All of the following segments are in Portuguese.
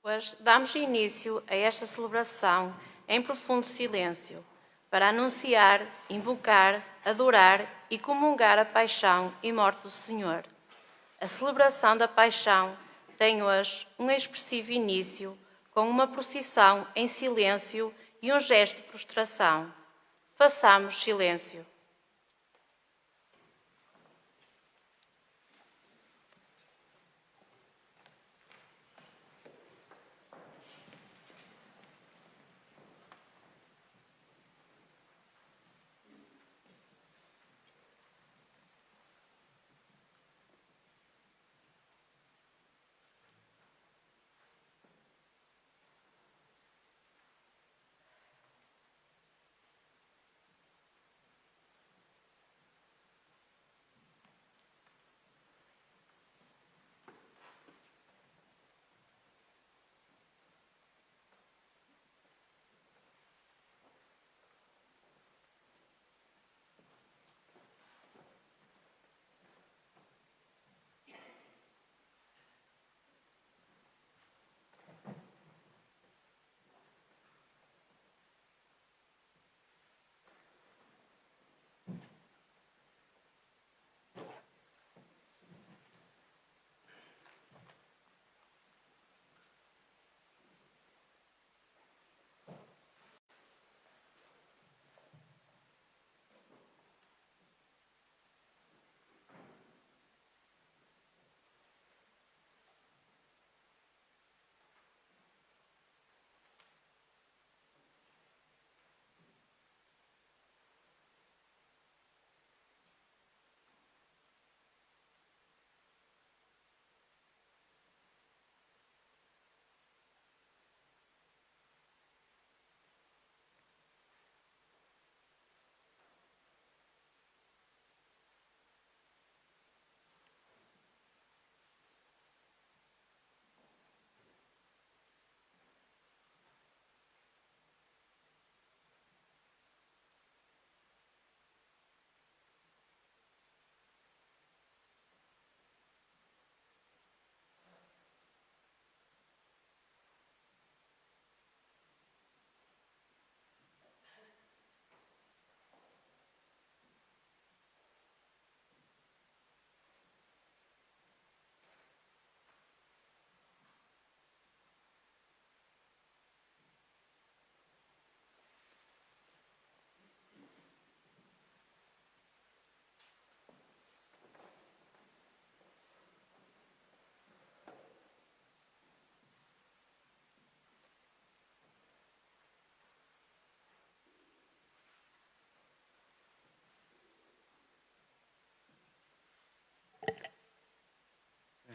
Hoje damos início a esta celebração em profundo silêncio, para anunciar, invocar, adorar e comungar a paixão e morte do Senhor. A celebração da paixão tem hoje um expressivo início, com uma procissão em silêncio e um gesto de prostração. Façamos silêncio.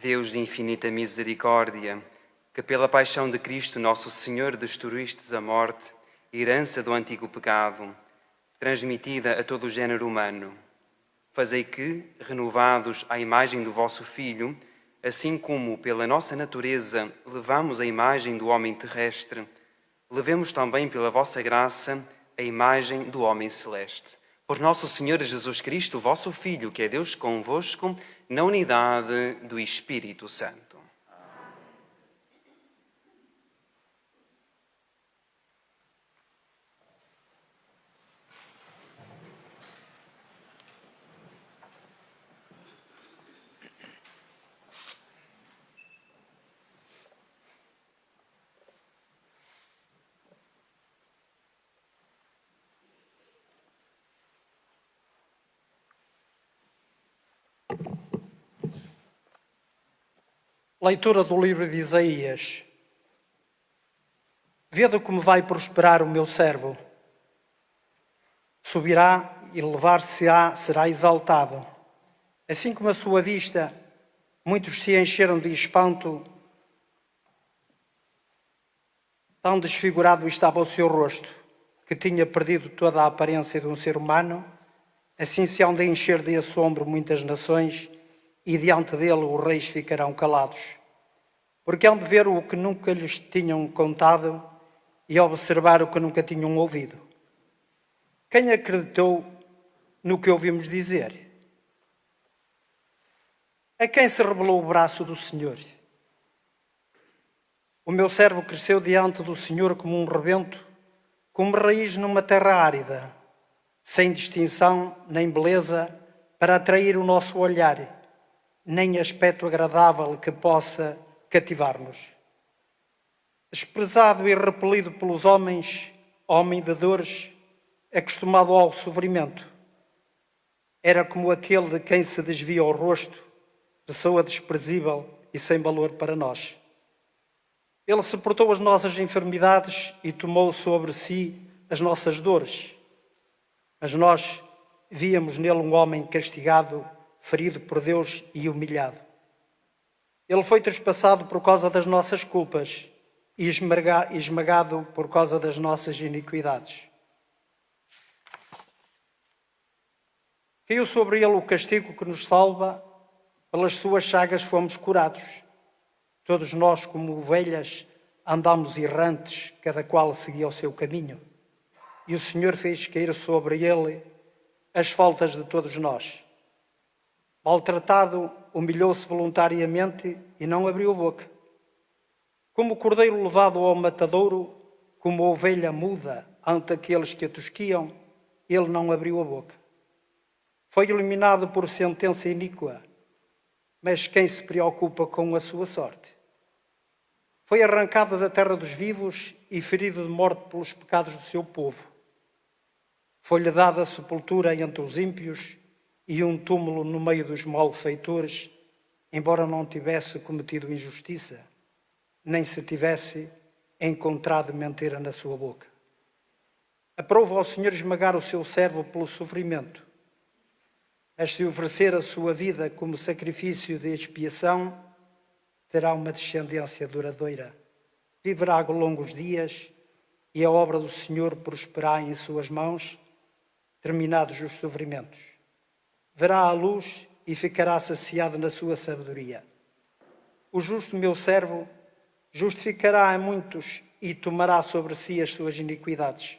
Deus de infinita misericórdia, que pela paixão de Cristo Nosso Senhor destruístes a morte, herança do antigo pecado, transmitida a todo o género humano, fazei que, renovados à imagem do vosso Filho, assim como pela nossa natureza levamos a imagem do homem terrestre, levemos também pela vossa graça a imagem do homem celeste. Por nosso Senhor Jesus Cristo, vosso Filho, que é Deus convosco, na unidade do Espírito Santo. Leitura do livro de Isaías. Vede como vai prosperar o meu servo. Subirá e levar-se-á, será exaltado. Assim como a sua vista, muitos se encheram de espanto, tão desfigurado estava o seu rosto, que tinha perdido toda a aparência de um ser humano. Assim se hão de encher de assombro muitas nações, e diante dele os reis ficarão calados. Porque hão de ver o que nunca lhes tinham contado e observar o que nunca tinham ouvido. Quem acreditou no que ouvimos dizer? A quem se revelou o braço do Senhor? O meu servo cresceu diante do Senhor como um rebento, como raiz numa terra árida, sem distinção nem beleza para atrair o nosso olhar, nem aspecto agradável que possa cativar-nos. Desprezado e repelido pelos homens, homem de dores, acostumado ao sofrimento, era como aquele de quem se desvia o rosto, pessoa desprezível e sem valor para nós. Ele suportou as nossas enfermidades e tomou sobre si as nossas dores. Mas nós víamos nele um homem castigado, ferido por Deus e humilhado. Ele foi trespassado por causa das nossas culpas e esmagado por causa das nossas iniquidades. Caiu sobre ele o castigo que nos salva, pelas suas chagas fomos curados. Todos nós, como ovelhas, andámos errantes, cada qual seguia o seu caminho. E o Senhor fez cair sobre ele as faltas de todos nós. Maltratado, humilhou-se voluntariamente e não abriu a boca. Como o cordeiro levado ao matadouro, como a ovelha muda ante aqueles que a tosquiam, ele não abriu a boca. Foi eliminado por sentença iníqua, mas quem se preocupa com a sua sorte? Foi arrancado da terra dos vivos e ferido de morte pelos pecados do seu povo. Foi-lhe dada a sepultura entre os ímpios e um túmulo no meio dos malfeitores, embora não tivesse cometido injustiça, nem se tivesse encontrado mentira na sua boca. Aprova ao Senhor esmagar o seu servo pelo sofrimento, mas se oferecer a sua vida como sacrifício de expiação, terá uma descendência duradoura. Viverá longos dias e a obra do Senhor prosperará em suas mãos, terminados os sofrimentos. Verá a luz e ficará saciado na sua sabedoria. O justo meu servo justificará a muitos e tomará sobre si as suas iniquidades.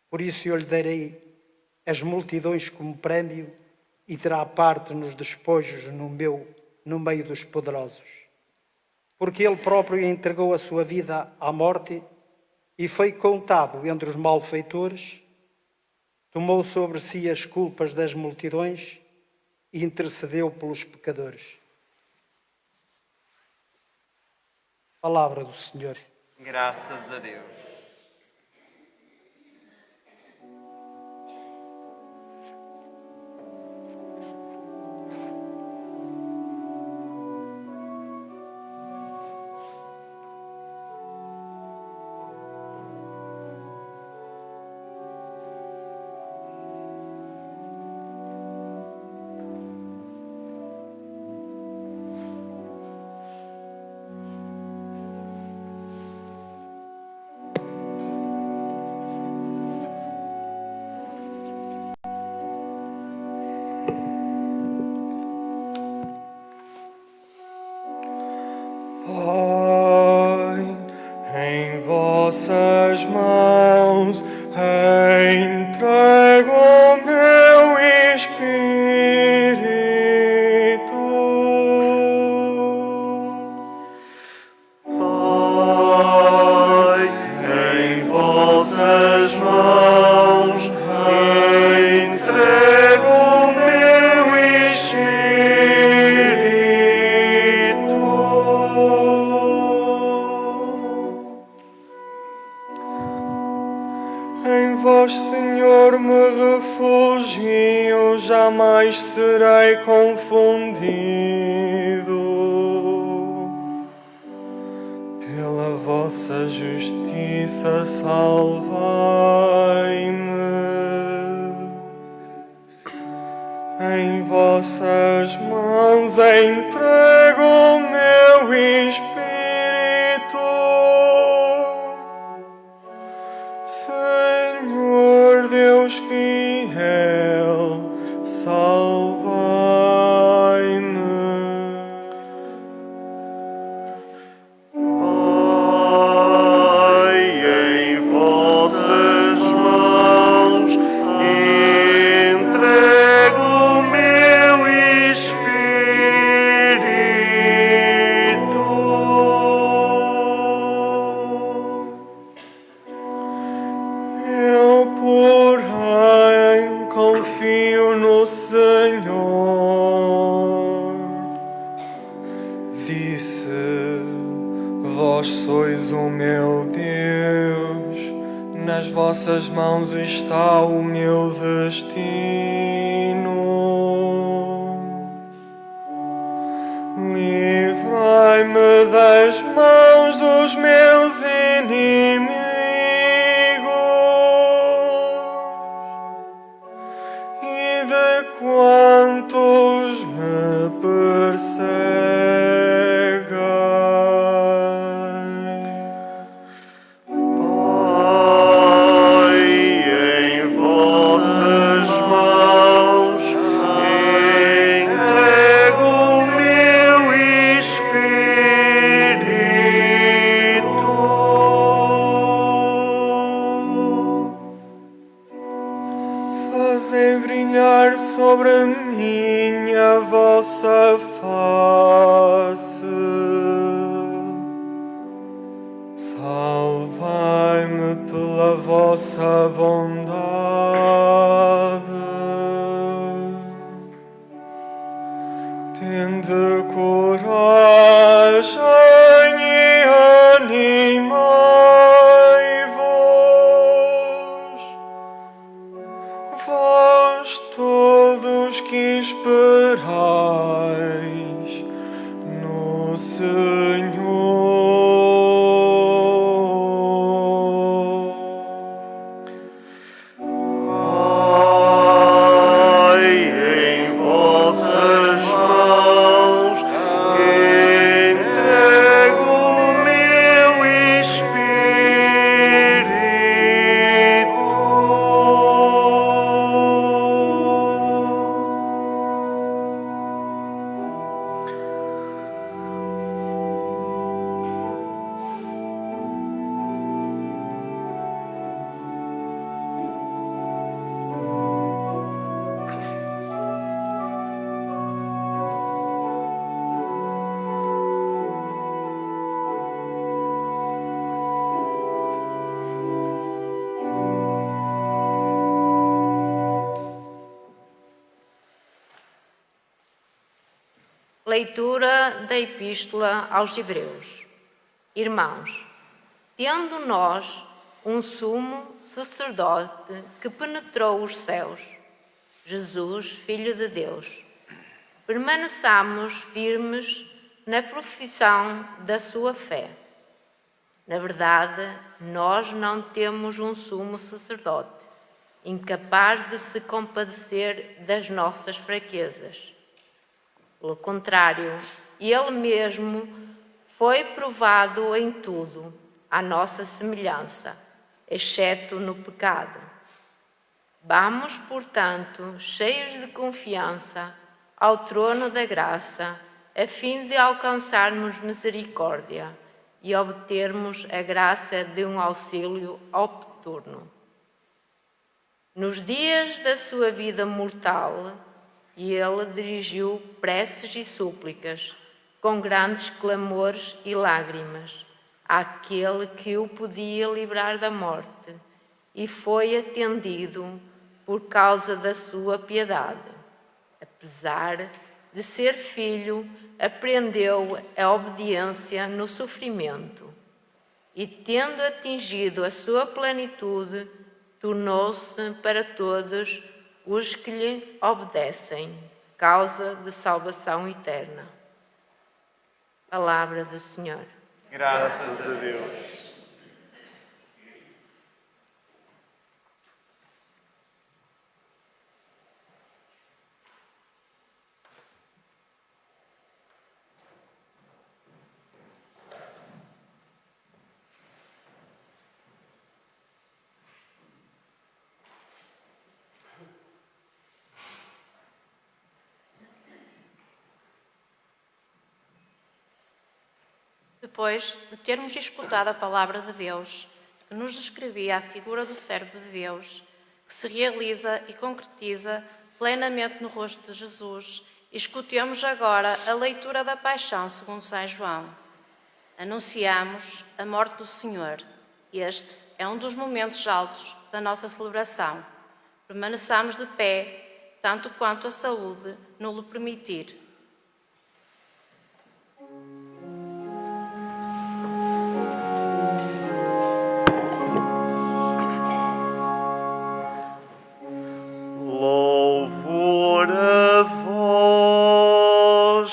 Por isso eu lhe darei as multidões como prémio e terá parte nos despojos no meio dos poderosos. Porque ele próprio entregou a sua vida à morte e foi contado entre os malfeitores, tomou sobre si as culpas das multidões e intercedeu pelos pecadores. Palavra do Senhor. Graças a Deus. Em vossas mãos entrego o meu espírito. Pai, em vossas mãos entrego o meu espírito. Em vós, Senhor, me refugio, jamais serei confundido. Pela vossa justiça, salvai-me. Em vossas mãos entrego o meu espírito. Senhor Deus fiel, salvai-me. Pai, em vossas mãos entrego o meu espírito. disse: Vós sois o meu Deus, nas vossas mãos está o meu destino. Livrai-me das mãos dos meus inimigos e de quantos me perseguem. Pai, em vossas mãos entrego o meu espírito. Fazei brilhar sobre mim a vossa face. Salvai-me pela vossa bondade. Tende coragem e animai-vos, vós todos que esperais no Senhor. Pai, em vossas mãos entrego o meu Leitura da Epístola aos Hebreus. Irmãos, tendo nós um sumo sacerdote que penetrou os céus, Jesus, Filho de Deus, permaneçamos firmes na profissão da sua fé. Na verdade, nós não temos um sumo sacerdote, incapaz de se compadecer das nossas fraquezas. Pelo contrário, ele mesmo foi provado em tudo, à nossa semelhança, exceto no pecado. Vamos, portanto, cheios de confiança, ao trono da graça, a fim de alcançarmos misericórdia e obtermos a graça de um auxílio oportuno. Nos dias da sua vida mortal, ele dirigiu preces e súplicas, com grandes clamores e lágrimas, àquele que o podia livrar da morte, e foi atendido por causa da sua piedade. Apesar de ser filho, aprendeu a obediência no sofrimento, e tendo atingido a sua plenitude, tornou-se para todos os que lhe obedecem, causa de salvação eterna. Palavra do Senhor. Graças a Deus. Depois de termos escutado a palavra de Deus, que nos descrevia a figura do servo de Deus, que se realiza e concretiza plenamente no rosto de Jesus, escutemos agora a leitura da Paixão segundo São João. Anunciamos a morte do Senhor. Este é um dos momentos altos da nossa celebração. Permaneçamos de pé, tanto quanto a saúde nos permitir. Louvor a vós,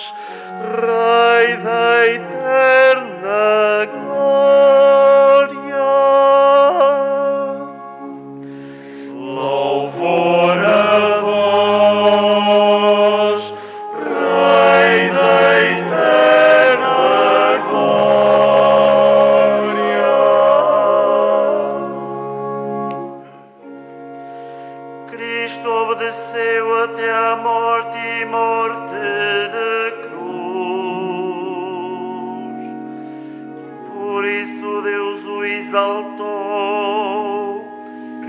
Rei da eterna glória. Louvor a vós, Rei da eterna glória. Cristo obedeceu até à morte e morte de cruz. Por isso Deus o exaltou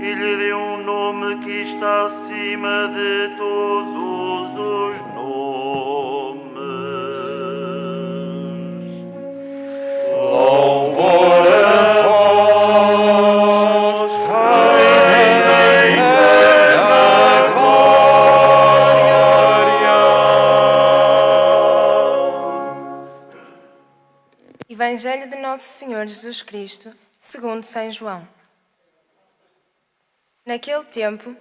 e lhe deu um nome que está acima de todos os nomes. Louvor a vós, Rei da eterna glória. Evangelho de Nosso Senhor Jesus Cristo, segundo São João. Naquele tempo,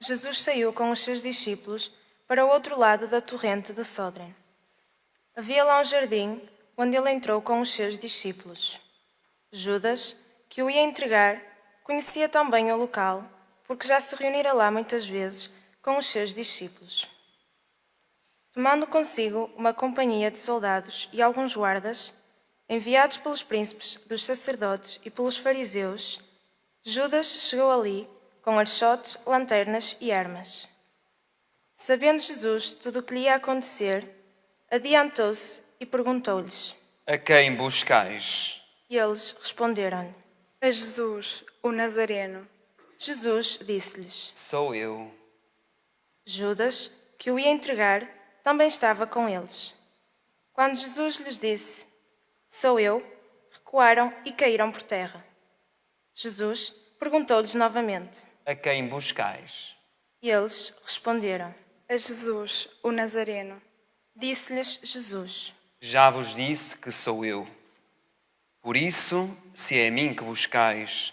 Jesus saiu com os seus discípulos para o outro lado da torrente do Sódren. Havia lá um jardim onde ele entrou com os seus discípulos. Judas, que o ia entregar, conhecia também o local, porque já se reunira lá muitas vezes com os seus discípulos. Tomando consigo uma companhia de soldados e alguns guardas, enviados pelos príncipes dos sacerdotes e pelos fariseus, Judas chegou ali com archotes, lanternas e armas. Sabendo Jesus tudo o que lhe ia acontecer, adiantou-se e perguntou-lhes. A quem buscais? E eles responderam-lhe. A Jesus, o Nazareno. Jesus disse-lhes. Sou eu. Judas, que o ia entregar, também estava com eles. Quando Jesus lhes disse, sou eu, recuaram e caíram por terra. Jesus perguntou-lhes novamente. A quem buscais? E eles responderam. A Jesus, o Nazareno. Disse-lhes Jesus. Já vos disse que sou eu. Por isso, se é a mim que buscais,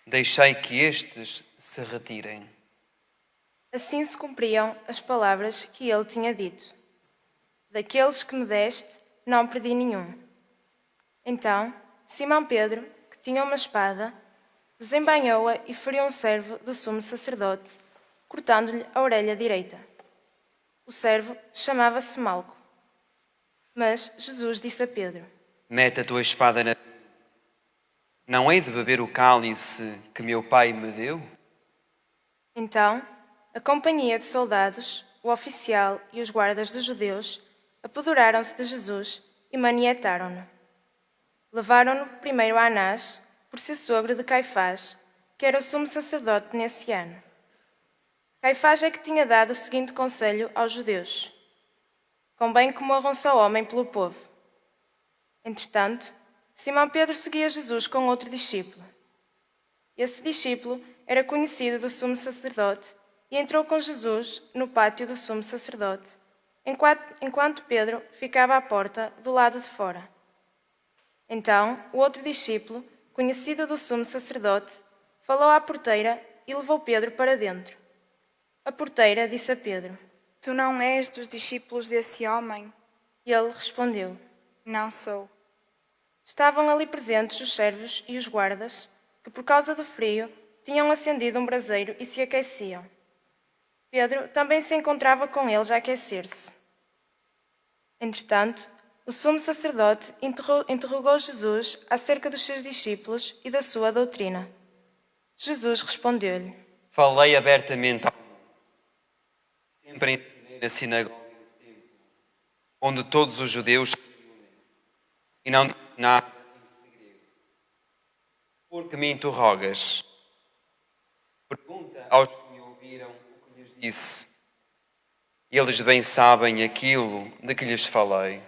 deixei que estes se retirem. Assim se cumpriam as palavras que ele tinha dito. Daqueles que me deste, não perdi nenhum. Então, Simão Pedro, que tinha uma espada, desembainhou-a e feriu um servo do sumo sacerdote, cortando-lhe a orelha direita. O servo chamava-se Malco. Mas Jesus disse a Pedro. Mete a tua espada na... Não hei de beber o cálice que meu pai me deu? Então, a companhia de soldados, o oficial e os guardas dos judeus apoderaram-se de Jesus e manietaram-no. Levaram-no primeiro a Anás, por ser sogro de Caifás, que era o sumo sacerdote nesse ano. Caifás é que tinha dado o seguinte conselho aos judeus. Convém que morra um só homem pelo povo. Entretanto, Simão Pedro seguia Jesus com outro discípulo. Esse discípulo era conhecido do sumo sacerdote e entrou com Jesus no pátio do sumo sacerdote, enquanto Pedro ficava à porta do lado de fora. Então, o outro discípulo, conhecido do sumo sacerdote, falou à porteira e levou Pedro para dentro. A porteira disse a Pedro. Tu não és dos discípulos desse homem? E ele respondeu. Não sou. Estavam ali presentes os servos e os guardas, que por causa do frio tinham acendido um braseiro e se aqueciam. Pedro também se encontrava com eles a aquecer-se. Entretanto, o sumo sacerdote interrogou Jesus acerca dos seus discípulos e da sua doutrina. Jesus respondeu-lhe. Falei abertamente ao mundo. Sempre ensinei na sinagoga do templo, onde todos os judeus se reúnem, e não disse nada em segredo. Por que me interrogas? Pergunta aos que me ouviram o que lhes disse. Eles bem sabem aquilo de que lhes falei.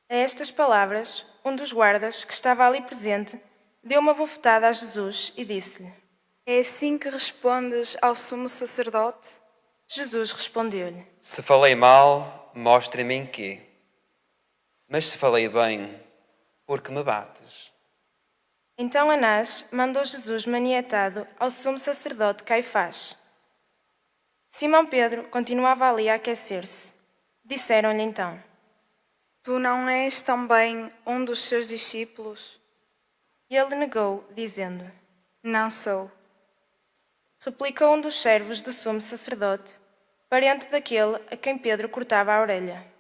A estas palavras, um dos guardas, que estava ali presente, deu uma bofetada a Jesus e disse-lhe. É assim que respondes ao sumo sacerdote? Jesus respondeu-lhe. Se falei mal, mostra-me em quê. Mas se falei bem, por que me bates? Então Anás mandou Jesus manietado ao sumo sacerdote Caifás. Simão Pedro continuava ali a aquecer-se. Disseram-lhe então: Tu não és também um dos seus discípulos? E ele negou, dizendo: Não sou. Replicou um dos servos do sumo sacerdote, parente daquele a quem Pedro cortava a orelha.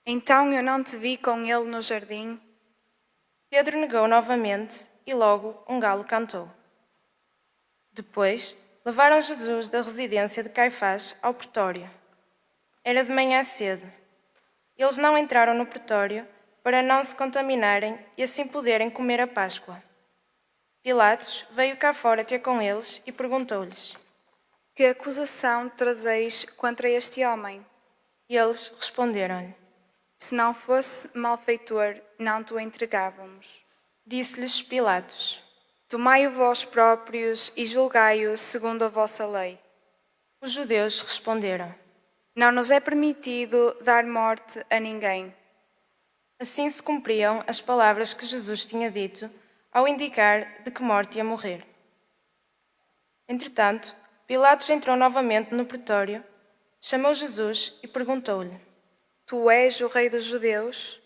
Então eu não te vi com ele no jardim? Pedro negou novamente e logo um galo cantou. Depois levaram Jesus da residência de Caifás ao pretório. Era de manhã cedo. Eles não entraram no pretório para não se contaminarem e assim poderem comer a Páscoa. Pilatos veio cá fora ter com eles e perguntou-lhes. Que acusação trazeis contra este homem? E eles responderam-lhe. Se não fosse malfeitor, não te o entregávamos. Disse-lhes Pilatos. Tomai-o vós próprios e julgai-o segundo a vossa lei. Os judeus responderam. Não nos é permitido dar morte a ninguém. Assim se cumpriam as palavras que Jesus tinha dito ao indicar de que morte ia morrer. Entretanto, Pilatos entrou novamente no pretório, chamou Jesus e perguntou-lhe. Tu és o rei dos judeus?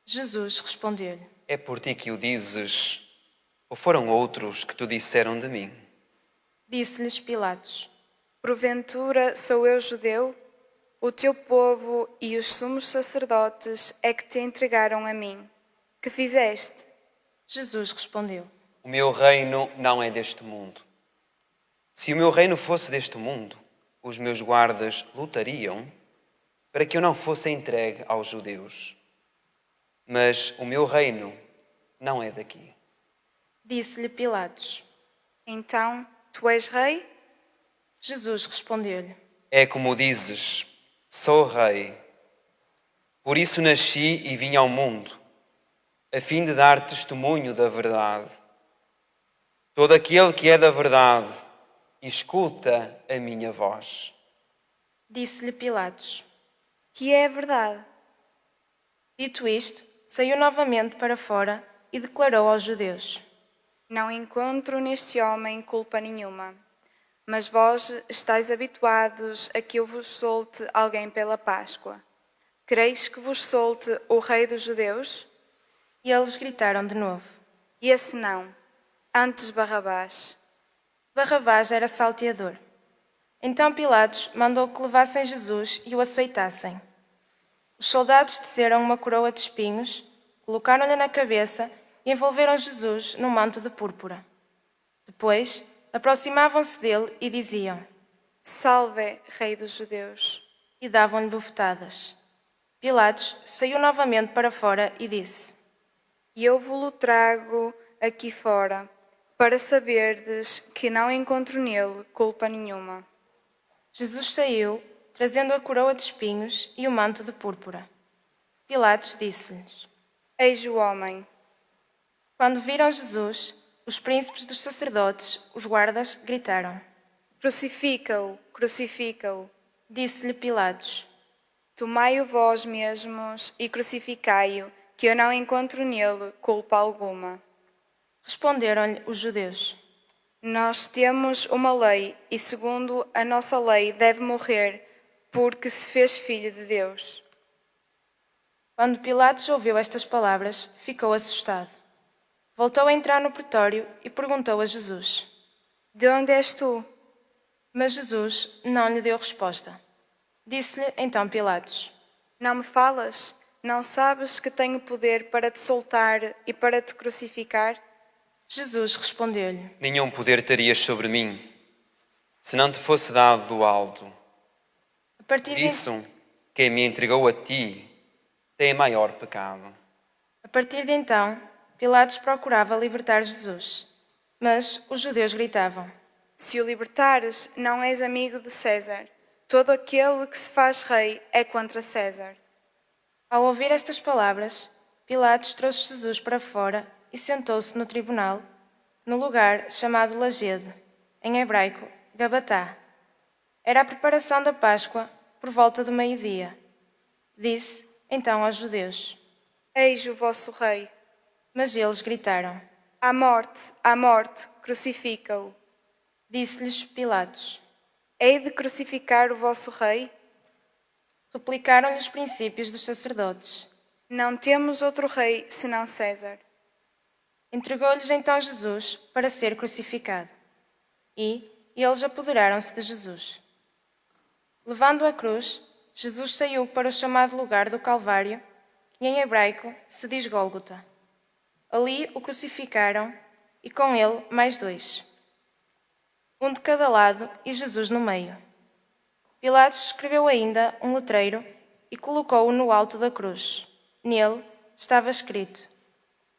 Jesus respondeu-lhe. É por ti que o dizes, ou foram outros que tu disseram de mim? Disse-lhes Pilatos. Porventura sou eu judeu? O teu povo e os sumos sacerdotes é que te entregaram a mim. Que fizeste? Jesus respondeu. O meu reino não é deste mundo. Se o meu reino fosse deste mundo, os meus guardas lutariam para que eu não fosse entregue aos judeus. Mas o meu reino não é daqui. Disse-lhe Pilatos. Então, tu és rei? Jesus respondeu-lhe. É como dizes, sou rei. Por isso nasci e vim ao mundo, a fim de dar testemunho da verdade. Todo aquele que é da verdade, escuta a minha voz. Disse-lhe Pilatos. Que é a verdade? Dito isto, saiu novamente para fora e declarou aos judeus. Não encontro neste homem culpa nenhuma. Mas vós estáis habituados a que eu vos solte alguém pela Páscoa. Quereis que vos solte o rei dos judeus? E eles gritaram de novo. E esse não, antes Barrabás. Barrabás era salteador. Então Pilatos mandou que levassem Jesus e o açoitassem. Os soldados teceram uma coroa de espinhos, colocaram-lhe na cabeça e envolveram Jesus num manto de púrpura. Depois, aproximavam-se dele e diziam: Salve, rei dos judeus. E davam-lhe bofetadas. Pilatos saiu novamente para fora e disse: E eu vos trago aqui fora, para saberdes que não encontro nele culpa nenhuma. Jesus saiu, trazendo a coroa de espinhos e o manto de púrpura. Pilatos disse-lhes: Eis o homem. Quando viram Jesus, os príncipes dos sacerdotes, os guardas, gritaram. Crucifica-o, crucifica-o. Disse-lhe Pilatos: Tomai-o vós mesmos e crucificai-o, que eu não encontro nele culpa alguma. Responderam-lhe os judeus: Nós temos uma lei e, segundo a nossa lei, deve morrer, porque se fez filho de Deus. Quando Pilatos ouviu estas palavras, ficou assustado. Voltou a entrar no pretório e perguntou a Jesus. De onde és tu? Mas Jesus não lhe deu resposta. Disse-lhe então Pilatos: Não me falas? Não sabes que tenho poder para te soltar e para te crucificar? Jesus respondeu-lhe: Nenhum poder terias sobre mim, se não te fosse dado do alto. A partir Por de isso, quem me entregou a ti tem maior pecado. então, Pilatos procurava libertar Jesus, mas os judeus gritavam: Se o libertares, não és amigo de César. Todo aquele que se faz rei é contra César. Ao ouvir estas palavras, Pilatos trouxe Jesus para fora e sentou-se no tribunal, no lugar chamado Lajedo, em hebraico, Gabatá. Era a preparação da Páscoa por volta do meio-dia. Disse então aos judeus: Eis o vosso rei. Mas eles gritaram. À morte, crucifica-o. Disse-lhes Pilatos. Hei de crucificar o vosso rei? Replicaram-lhe os princípios dos sacerdotes. Não temos outro rei senão César. Entregou-lhes então Jesus para ser crucificado. E eles apoderaram-se de Jesus. Levando a cruz, Jesus saiu para o chamado lugar do Calvário, que em hebraico se diz Gólgota. Ali o crucificaram e com ele mais 2, um de cada lado e Jesus no meio. Pilatos escreveu ainda um letreiro e colocou-o no alto da cruz. Nele estava escrito: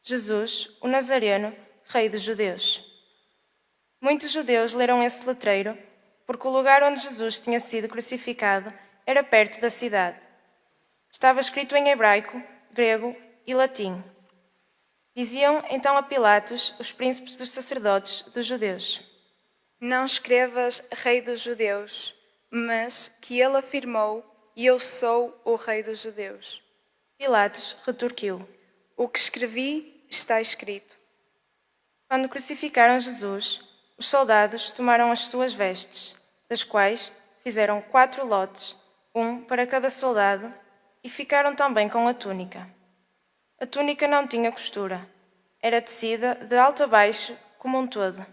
Jesus, o Nazareno, Rei dos Judeus. Muitos judeus leram esse letreiro, porque o lugar onde Jesus tinha sido crucificado era perto da cidade. Estava escrito em hebraico, grego e latim. Diziam então a Pilatos os príncipes dos sacerdotes dos judeus: Não escrevas Rei dos Judeus, mas que ele afirmou: Eu sou o Rei dos Judeus. Pilatos retorquiu: O que escrevi está escrito. Quando crucificaram Jesus, os soldados tomaram as suas vestes, das quais fizeram 4 lotes, um para cada soldado, e ficaram também com a túnica. A túnica não tinha costura, era tecida de alto a baixo como um todo.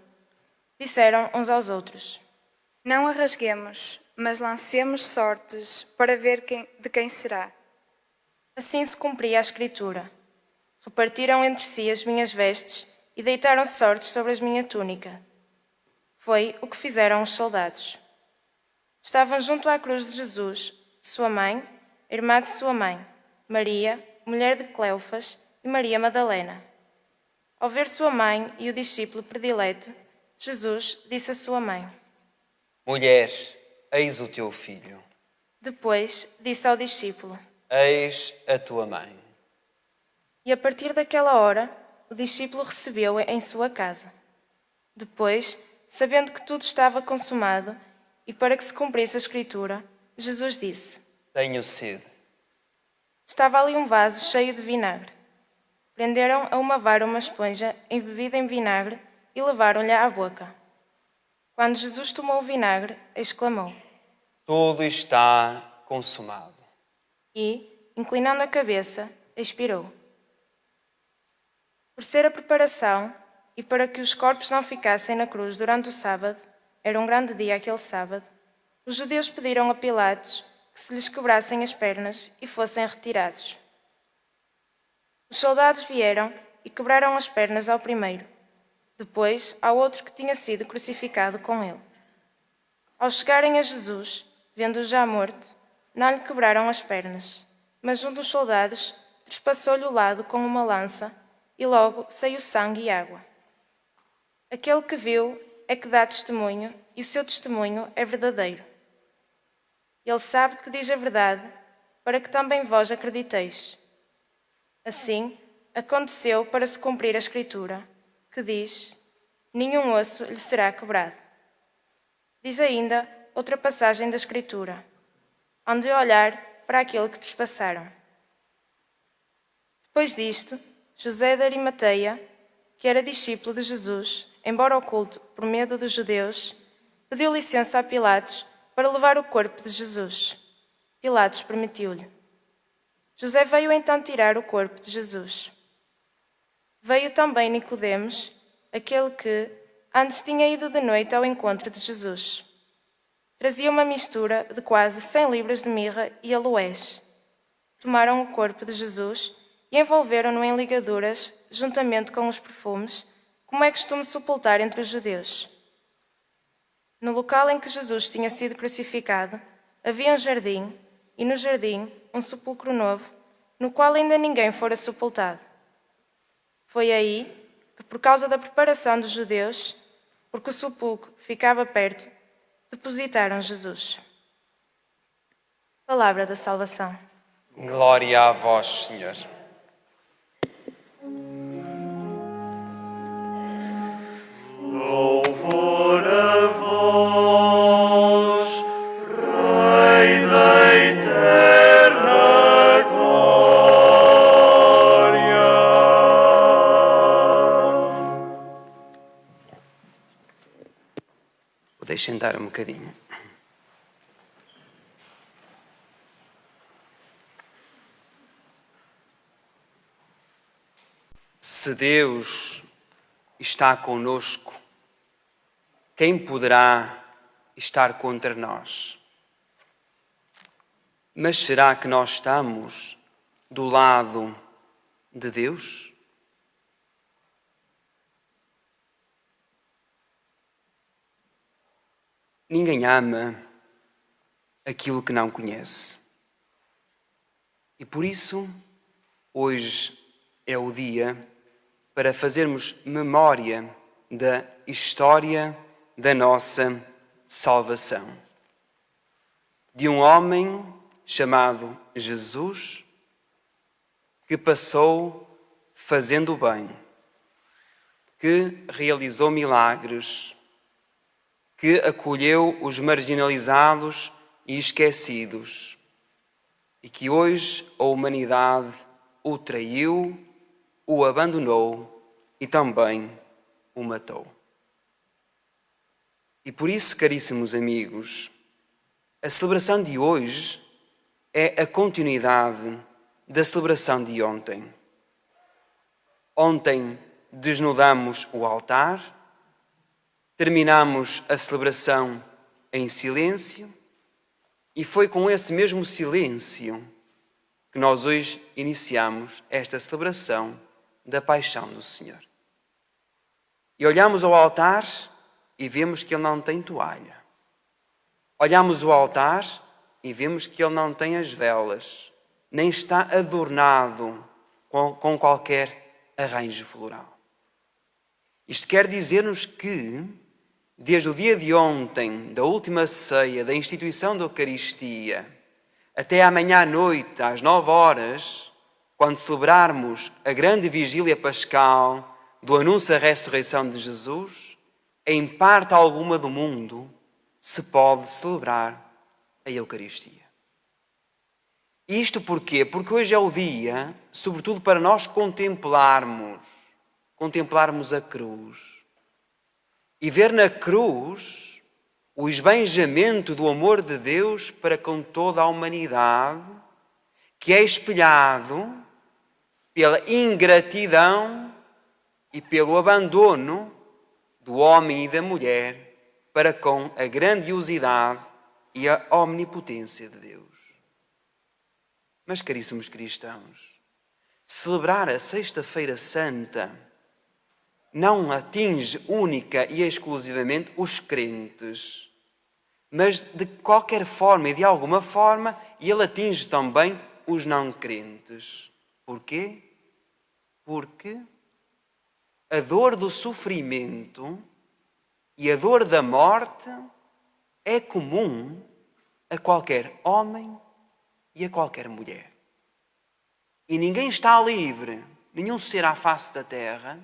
Disseram uns aos outros: Não a rasguemos, mas lancemos sortes para ver de quem será. Assim se cumpria a Escritura. Repartiram entre si as minhas vestes e deitaram sortes sobre a minha túnica. Foi o que fizeram os soldados. Estavam junto à cruz de Jesus, sua mãe, a irmã de sua mãe, Maria, mulher de Cleofas, e Maria Madalena. Ao ver sua mãe e o discípulo predileto, Jesus disse à sua mãe: Mulher, eis o teu filho. Depois disse ao discípulo: Eis a tua mãe. E a partir daquela hora, o discípulo recebeu-a em sua casa. Depois, sabendo que tudo estava consumado, e para que se cumprisse a Escritura, Jesus disse: Tenho sede. Estava ali um vaso cheio de vinagre. Prenderam a uma vara uma esponja embebida em vinagre e levaram-lhe à boca. Quando Jesus tomou o vinagre, exclamou: Tudo está consumado. E, inclinando a cabeça, expirou. Por ser a preparação e para que os corpos não ficassem na cruz durante o sábado, era um grande dia aquele sábado, os judeus pediram a Pilatos que se lhes quebrassem as pernas e fossem retirados. Os soldados vieram e quebraram as pernas ao primeiro, depois ao outro que tinha sido crucificado com ele. Ao chegarem a Jesus, vendo-o já morto, não lhe quebraram as pernas, mas um dos soldados trespassou-lhe o lado com uma lança e logo saiu sangue e água. Aquele que viu é que dá testemunho e o seu testemunho é verdadeiro. Ele sabe que diz a verdade, para que também vós acrediteis. Assim, aconteceu para se cumprir a Escritura, que diz: nenhum osso lhe será quebrado. Diz ainda outra passagem da Escritura: hão de olhar para aquele que trespassaram. Depois disto, José de Arimateia, que era discípulo de Jesus, embora oculto por medo dos judeus, pediu licença a Pilatos para levar o corpo de Jesus. Pilatos permitiu-lhe. José veio então tirar o corpo de Jesus. Veio também Nicodemos, aquele que antes tinha ido de noite ao encontro de Jesus. Trazia uma mistura de quase 100 libras de mirra e aloés. Tomaram o corpo de Jesus e envolveram-no em ligaduras, juntamente com os perfumes, como é costume sepultar entre os judeus. No local em que Jesus tinha sido crucificado, havia um jardim, e no jardim um sepulcro novo, no qual ainda ninguém fora sepultado. Foi aí que, por causa da preparação dos judeus, porque o sepulcro ficava perto, depositaram Jesus. Palavra da salvação. Glória a vós, Senhor. Louvor a vós, Rei da eterna glória. Podeis sentar um bocadinho. Se Deus está conosco, quem poderá estar contra nós? Mas será que nós estamos do lado de Deus? Ninguém ama aquilo que não conhece. E por isso, hoje é o dia para fazermos memória da história da nossa salvação. De um homem chamado Jesus, que passou fazendo o bem, que realizou milagres, que acolheu os marginalizados e esquecidos, e que hoje a humanidade o traiu, o abandonou e também o matou. E por isso, caríssimos amigos, a celebração de hoje é a continuidade da celebração de ontem. Ontem desnudamos o altar, terminamos a celebração em silêncio e foi com esse mesmo silêncio que nós hoje iniciamos esta celebração da paixão do Senhor. E olhamos ao altar e vemos que ele não tem toalha. Olhamos o altar e vemos que ele não tem as velas, nem está adornado com qualquer arranjo floral. Isto quer dizer-nos que, desde o dia de ontem, da última ceia, da instituição da Eucaristia, até amanhã à noite, às 9 horas, quando celebrarmos a grande vigília pascal do anúncio da ressurreição de Jesus, em parte alguma do mundo se pode celebrar a Eucaristia. Isto porquê? Porque hoje é o dia, sobretudo para nós contemplarmos a cruz e ver na cruz o esbanjamento do amor de Deus para com toda a humanidade, que é espelhado pela ingratidão e pelo abandono do homem e da mulher para com a grandiosidade e a omnipotência de Deus. Mas, caríssimos cristãos, celebrar a Sexta-feira Santa não atinge única e exclusivamente os crentes, mas de qualquer forma e de alguma forma ele atinge também os não crentes. Porquê? Porque a dor do sofrimento e a dor da morte é comum a qualquer homem e a qualquer mulher. E ninguém está livre, nenhum ser à face da terra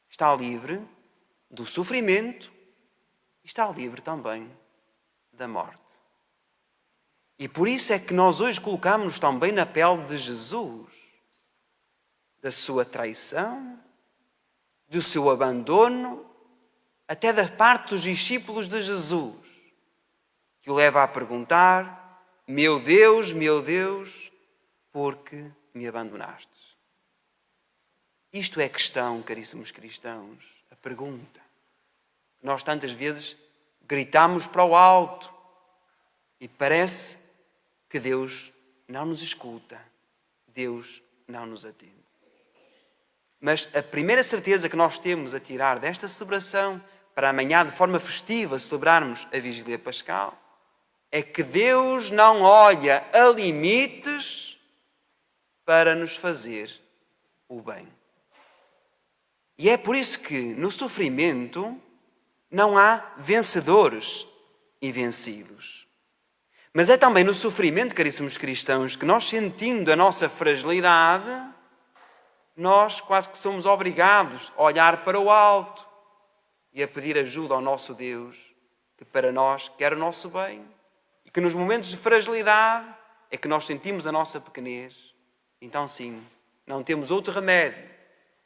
está livre do sofrimento e está livre também da morte. E por isso é que nós hoje colocamos também na pele de Jesus, da sua traição, do seu abandono, até da parte dos discípulos de Jesus, que o leva a perguntar: meu Deus, por que me abandonaste? Isto é questão, caríssimos cristãos, a pergunta. Nós tantas vezes gritamos para o alto e parece que Deus não nos escuta, Deus não nos atende. Mas a primeira certeza que nós temos a tirar desta celebração, para amanhã de forma festiva celebrarmos a Vigília Pascal, é que Deus não olha a limites para nos fazer o bem. E é por isso que no sofrimento não há vencedores e vencidos. Mas é também no sofrimento, caríssimos cristãos, que nós, sentindo a nossa fragilidade, nós quase que somos obrigados a olhar para o alto e a pedir ajuda ao nosso Deus, que para nós quer o nosso bem. E que nos momentos de fragilidade é que nós sentimos a nossa pequenez. Então sim, não temos outro remédio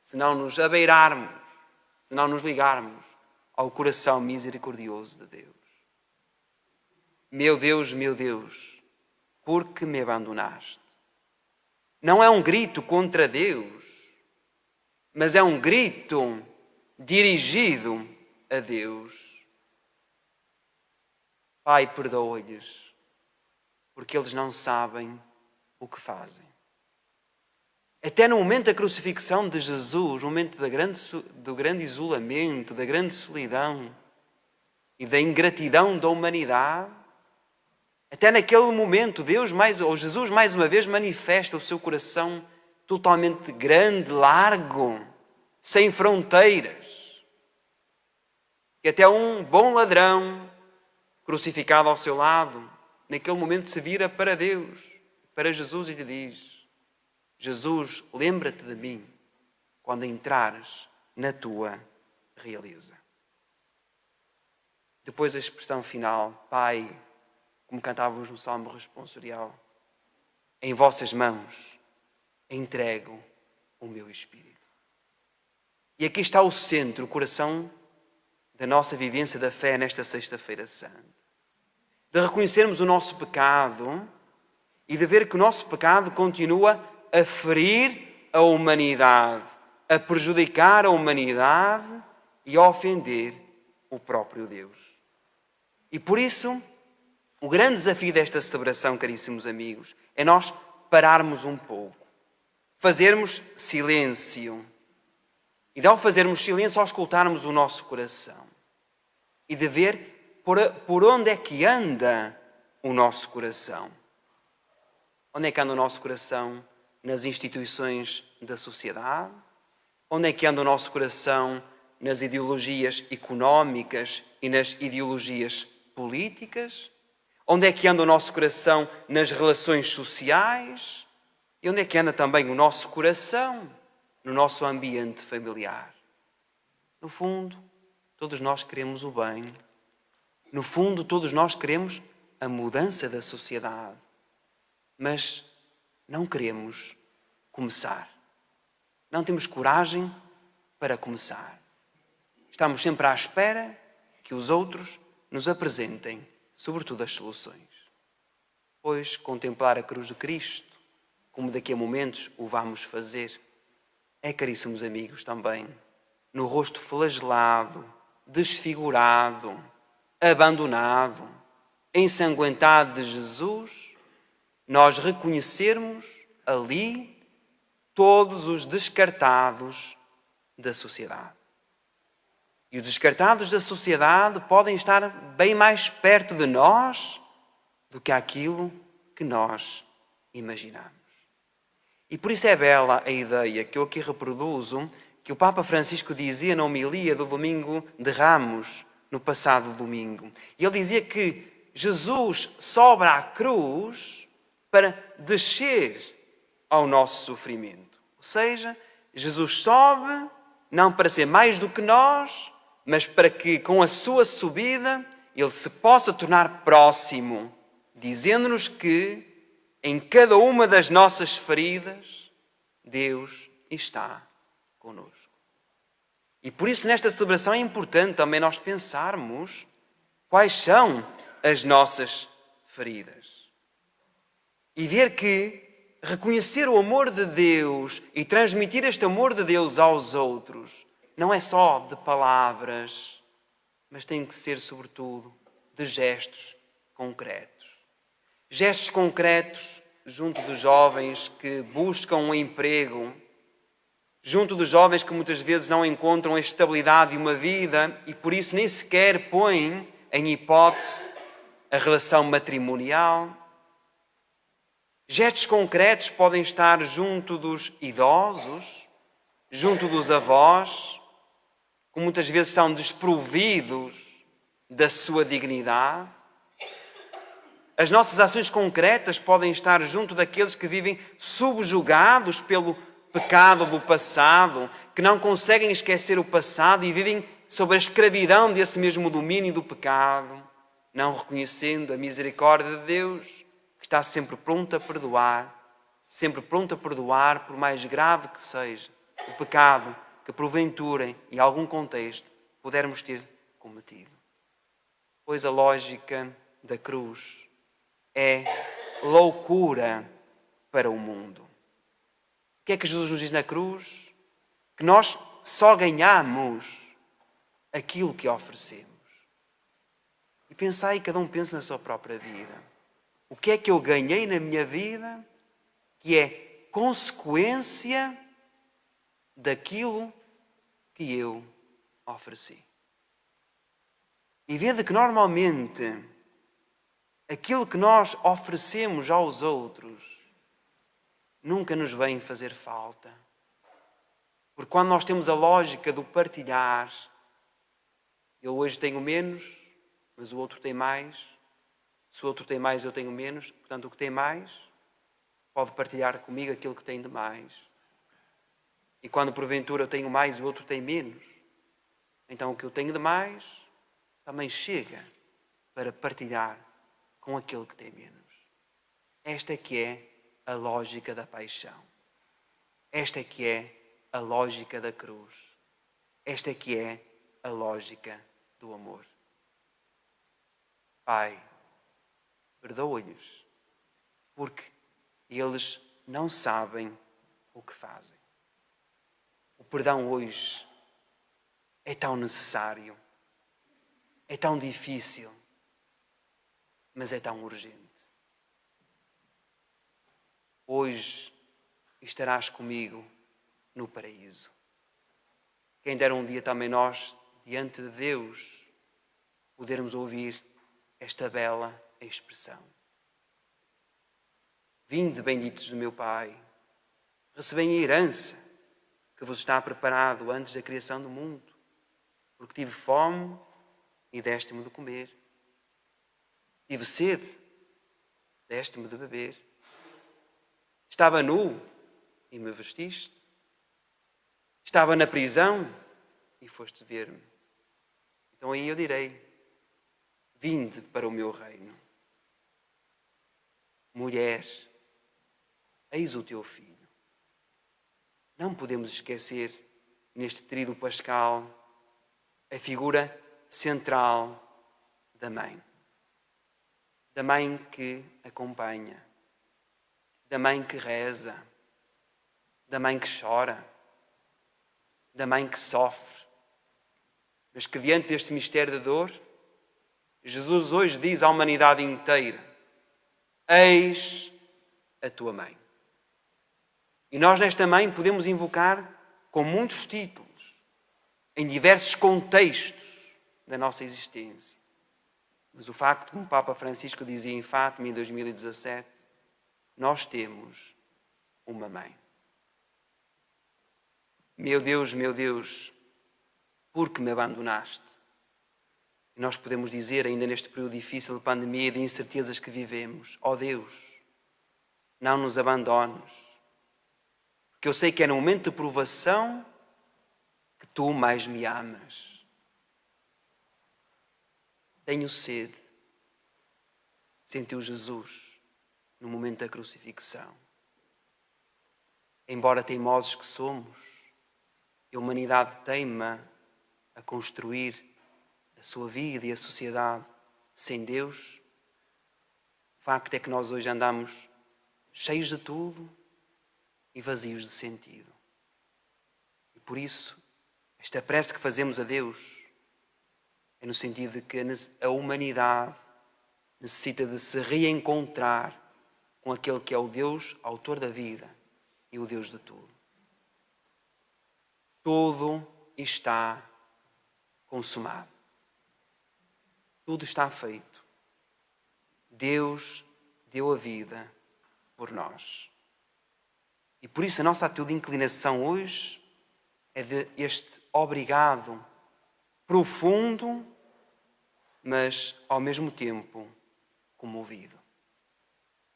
senão nos abeirarmos, senão nos ligarmos ao coração misericordioso de Deus. meu Deus, por que me abandonaste? Não é um grito contra Deus, mas é um grito dirigido a Deus. Pai, perdoa-lhes, porque eles não sabem o que fazem. Até no momento da crucifixão de Jesus, no momento do grande isolamento, da grande solidão e da ingratidão da humanidade, até naquele momento Jesus mais uma vez manifesta o seu coração totalmente grande, largo, sem fronteiras. E até um bom ladrão crucificado ao seu lado, naquele momento se vira para Deus, para Jesus e lhe diz: Jesus, lembra-te de mim quando entrares na tua realeza. Depois a expressão final, Pai, como cantávamos no Salmo responsorial, em vossas mãos entrego o meu espírito. E aqui está o centro, o coração da nossa vivência da fé nesta Sexta-feira Santa. De reconhecermos o nosso pecado e de ver que o nosso pecado continua a ferir a humanidade, a prejudicar a humanidade e a ofender o próprio Deus. E por isso, o grande desafio desta celebração, caríssimos amigos, é nós pararmos um pouco, fazermos silêncio. E ao fazermos silêncio, ao escutarmos o nosso coração e de ver por onde é que anda o nosso coração. Onde é que anda o nosso coração? Nas instituições da sociedade? Onde é que anda o nosso coração? Nas ideologias económicas e nas ideologias políticas? Onde é que anda o nosso coração? Nas relações sociais? E onde é que anda também o nosso coração? No nosso ambiente familiar. No fundo, todos nós queremos o bem. No fundo, todos nós queremos a mudança da sociedade. Mas não queremos começar. Não temos coragem para começar. Estamos sempre à espera que os outros nos apresentem, sobretudo, as soluções. Pois contemplar a cruz de Cristo, como daqui a momentos o vamos fazer, é, caríssimos amigos, também no rosto flagelado, desfigurado, abandonado, ensanguentado de Jesus, nós reconhecermos ali todos os descartados da sociedade. E os descartados da sociedade podem estar bem mais perto de nós do que aquilo que nós imaginamos. E por isso é bela a ideia que eu aqui reproduzo, que o Papa Francisco dizia na homilia do Domingo de Ramos, no passado domingo. E ele dizia que Jesus sobe à cruz para descer ao nosso sofrimento. Ou seja, Jesus sobe não para ser mais do que nós, mas para que com a sua subida ele se possa tornar próximo, dizendo-nos que em cada uma das nossas feridas Deus está conosco. E por isso nesta celebração é importante também nós pensarmos quais são as nossas feridas. E ver que reconhecer o amor de Deus e transmitir este amor de Deus aos outros não é só de palavras, mas tem que ser, sobretudo, de gestos concretos. Gestos concretos junto dos jovens que buscam um emprego, junto dos jovens que muitas vezes não encontram a estabilidade de uma vida e por isso nem sequer põem em hipótese a relação matrimonial. Gestos concretos podem estar junto dos idosos, junto dos avós, que muitas vezes são desprovidos da sua dignidade. As nossas ações concretas podem estar junto daqueles que vivem subjugados pelo pecado do passado, que não conseguem esquecer o passado e vivem sob a escravidão desse mesmo domínio do pecado, não reconhecendo a misericórdia de Deus, que está sempre pronto a perdoar por mais grave que seja o pecado que porventura, em algum contexto, pudermos ter cometido. Pois a lógica da cruz é loucura para o mundo. O que é que Jesus nos diz na cruz? Que nós só ganhamos aquilo que oferecemos. E pensai, cada um pensa na sua própria vida. O que é que eu ganhei na minha vida que é consequência daquilo que eu ofereci? E vede que normalmente aquilo que nós oferecemos aos outros nunca nos vem fazer falta. Porque quando nós temos a lógica do partilhar, eu hoje tenho menos, mas o outro tem mais. Se o outro tem mais, eu tenho menos. Portanto, o que tem mais pode partilhar comigo aquilo que tem de mais. E quando porventura eu tenho mais e o outro tem menos, então o que eu tenho de mais também chega para partilhar com aquele que tem menos. Esta é que é a lógica da paixão. Esta é que é a lógica da cruz. Esta é que é a lógica do amor. Pai, perdoa-lhes, porque eles não sabem o que fazem. O perdão hoje é tão necessário, é tão difícil, mas é tão urgente. Hoje estarás comigo no paraíso. Quem dera um dia também nós, diante de Deus, podermos ouvir esta bela expressão. Vinde, benditos do meu Pai, recebei a herança que vos está preparado antes da criação do mundo, porque tive fome e deste-me de comer. Tive sede, deste-me de beber. Estava nu e me vestiste. Estava na prisão e foste ver-me. Então aí eu direi, vinde para o meu reino. Mulher, eis o teu filho. Não podemos esquecer, neste tríduo pascal, a figura central da mãe. Da mãe que acompanha, da mãe que reza, da mãe que chora, da mãe que sofre. Mas que diante deste mistério de dor, Jesus hoje diz à humanidade inteira, eis a tua mãe. E nós nesta mãe podemos invocar com muitos títulos, em diversos contextos da nossa existência. Mas o facto, como o Papa Francisco dizia em Fátima em 2017, nós temos uma mãe. Meu Deus, por que me abandonaste? E nós podemos dizer, ainda neste período difícil de pandemia e de incertezas que vivemos, ó Deus, não nos abandones, porque eu sei que é no momento de provação que tu mais me amas. Tenho sede, sentiu Jesus no momento da crucifixão. Embora teimosos que somos, a humanidade teima a construir a sua vida e a sociedade sem Deus. O facto é que nós hoje andamos cheios de tudo e vazios de sentido. E por isso, esta prece que fazemos a Deus é no sentido de que a humanidade necessita de se reencontrar com aquele que é o Deus, autor da vida e o Deus de tudo. Tudo está consumado. Tudo está feito. Deus deu a vida por nós. E por isso a nossa atitude de inclinação hoje é de este obrigado profundo, mas ao mesmo tempo comovido.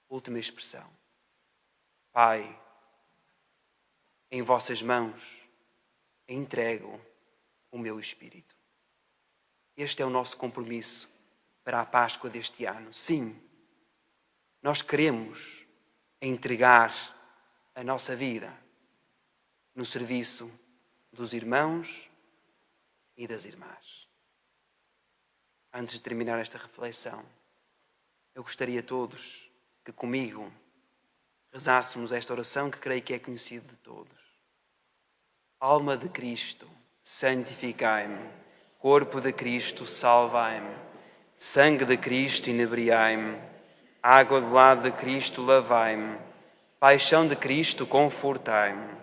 Última expressão. Pai, em vossas mãos entrego o meu espírito. Este é o nosso compromisso para a Páscoa deste ano. Sim, nós queremos entregar a nossa vida no serviço dos irmãos e das irmãs. Antes de terminar esta reflexão, eu gostaria a todos que comigo rezássemos esta oração que creio que é conhecida de todos. Alma de Cristo, santificai-me. Corpo de Cristo, salvai-me. Sangue de Cristo, inebriai-me. Água do lado de Cristo, lavai-me. Paixão de Cristo, confortai-me.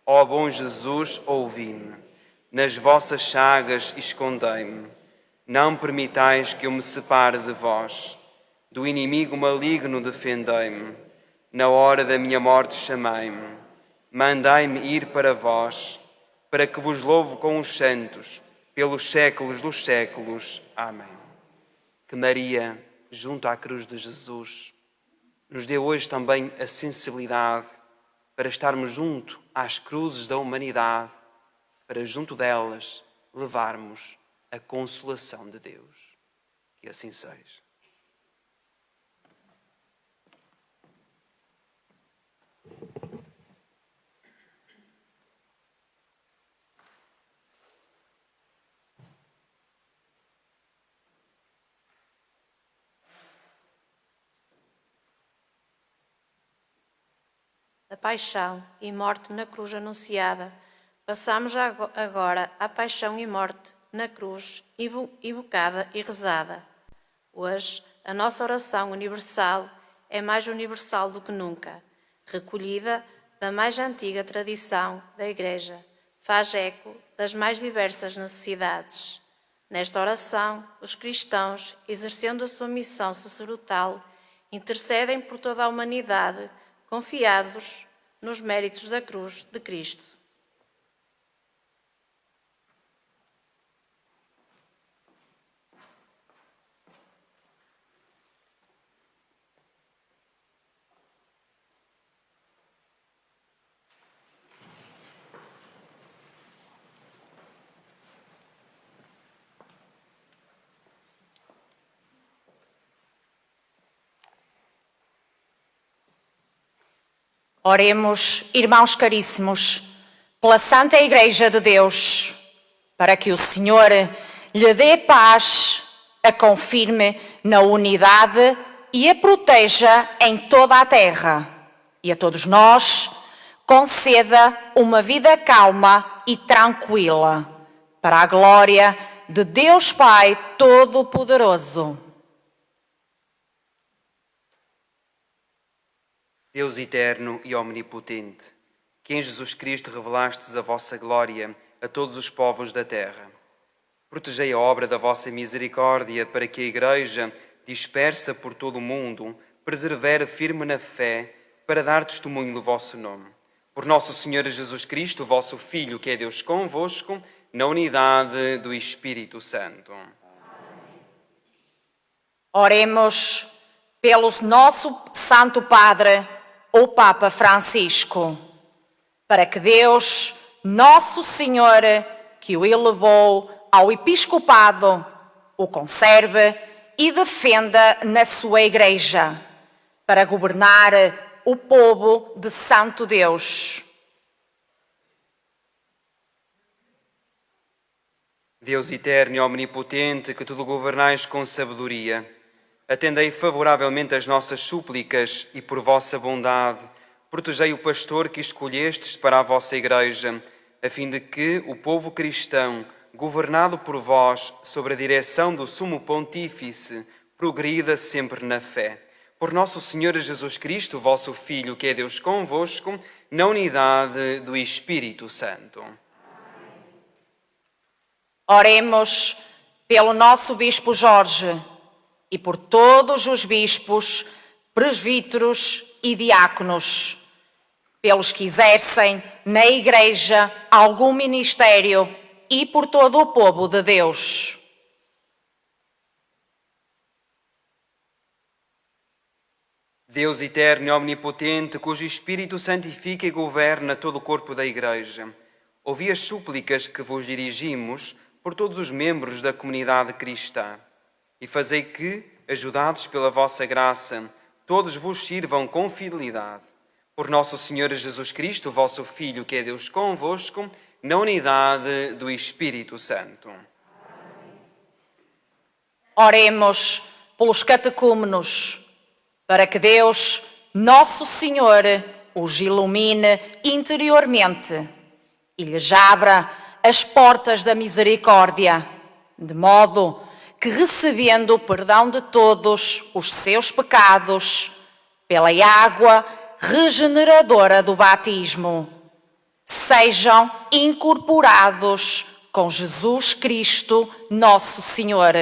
Ó bom Jesus, ouvi-me. Nas vossas chagas, escondei-me. Não permitais que eu me separe de vós. Do inimigo maligno, defendei-me. Na hora da minha morte, chamai-me. Mandai-me ir para vós, para que vos louvo com os santos, pelos séculos dos séculos. Amém. Que Maria, junto à cruz de Jesus, nos dê hoje também a sensibilidade para estarmos junto às cruzes da humanidade, para junto delas levarmos a consolação de Deus. Que assim seja. Da paixão e morte na cruz anunciada, passamos agora à paixão e morte na cruz, invocada e rezada. Hoje, a nossa oração universal é mais universal do que nunca, recolhida da mais antiga tradição da Igreja, faz eco das mais diversas necessidades. Nesta oração, os cristãos, exercendo a sua missão sacerdotal, intercedem por toda a humanidade, confiados nos méritos da cruz de Cristo. Oremos, irmãos caríssimos, pela Santa Igreja de Deus, para que o Senhor lhe dê paz, a confirme na unidade e a proteja em toda a terra. E a todos nós conceda uma vida calma e tranquila, para a glória de Deus Pai Todo-Poderoso. Deus eterno e omnipotente, que em Jesus Cristo revelastes a vossa glória a todos os povos da terra. Protegei a obra da vossa misericórdia para que a Igreja, dispersa por todo o mundo, persevere firme na fé para dar testemunho do vosso nome. Por nosso Senhor Jesus Cristo, vosso Filho, que é Deus convosco, na unidade do Espírito Santo. Oremos pelo nosso Santo Padre, o Papa Francisco, para que Deus, nosso Senhor, que o elevou ao episcopado, o conserve e defenda na sua Igreja, para governar o povo de Santo Deus. Deus eterno e omnipotente, que tudo governais com sabedoria, atendei favoravelmente as nossas súplicas e, por vossa bondade, protegei o pastor que escolhestes para a vossa Igreja, a fim de que o povo cristão, governado por vós, sob a direção do Sumo Pontífice, progrida sempre na fé. Por nosso Senhor Jesus Cristo, vosso Filho, que é Deus convosco, na unidade do Espírito Santo. Oremos pelo nosso Bispo Jorge e por todos os bispos, presbíteros e diáconos, pelos que exercem na Igreja algum ministério e por todo o povo de Deus. Deus eterno e omnipotente, cujo Espírito santifica e governa todo o corpo da Igreja, ouvi as súplicas que vos dirigimos por todos os membros da comunidade cristã e fazei que, ajudados pela vossa graça, todos vos sirvam com fidelidade. Por nosso Senhor Jesus Cristo, vosso Filho, que é Deus convosco, na unidade do Espírito Santo. Oremos pelos catecúmenos, para que Deus, nosso Senhor, os ilumine interiormente e lhes abra as portas da misericórdia, de modo que, recebendo o perdão de todos os seus pecados, pela água regeneradora do batismo, sejam incorporados com Jesus Cristo, nosso Senhor.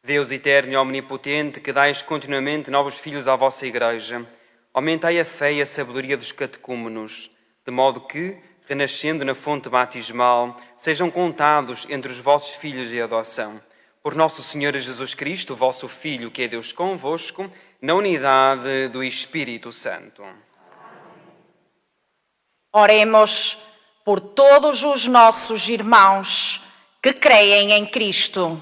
Deus eterno e omnipotente, que dais continuamente novos filhos à vossa Igreja, aumentai a fé e a sabedoria dos catecúmenos, de modo que, renascendo na fonte batismal, sejam contados entre os vossos filhos de adoção. Por nosso Senhor Jesus Cristo, vosso Filho, que é Deus convosco, na unidade do Espírito Santo. Oremos por todos os nossos irmãos que creem em Cristo,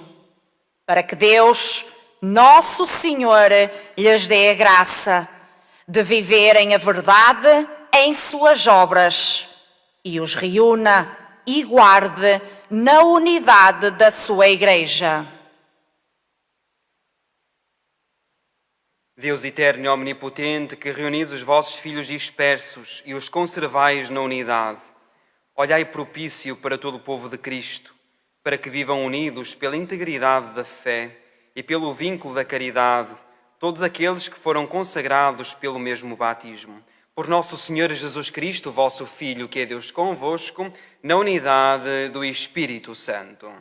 para que Deus, nosso Senhor, lhes dê a graça de viverem a verdade em suas obras e os reúna e guarde na unidade da sua Igreja. Deus eterno e omnipotente, que reunis os vossos filhos dispersos e os conservais na unidade, olhai propício para todo o povo de Cristo, para que vivam unidos pela integridade da fé e pelo vínculo da caridade, todos aqueles que foram consagrados pelo mesmo batismo. Por nosso Senhor Jesus Cristo, vosso Filho, que é Deus convosco, na unidade do Espírito Santo.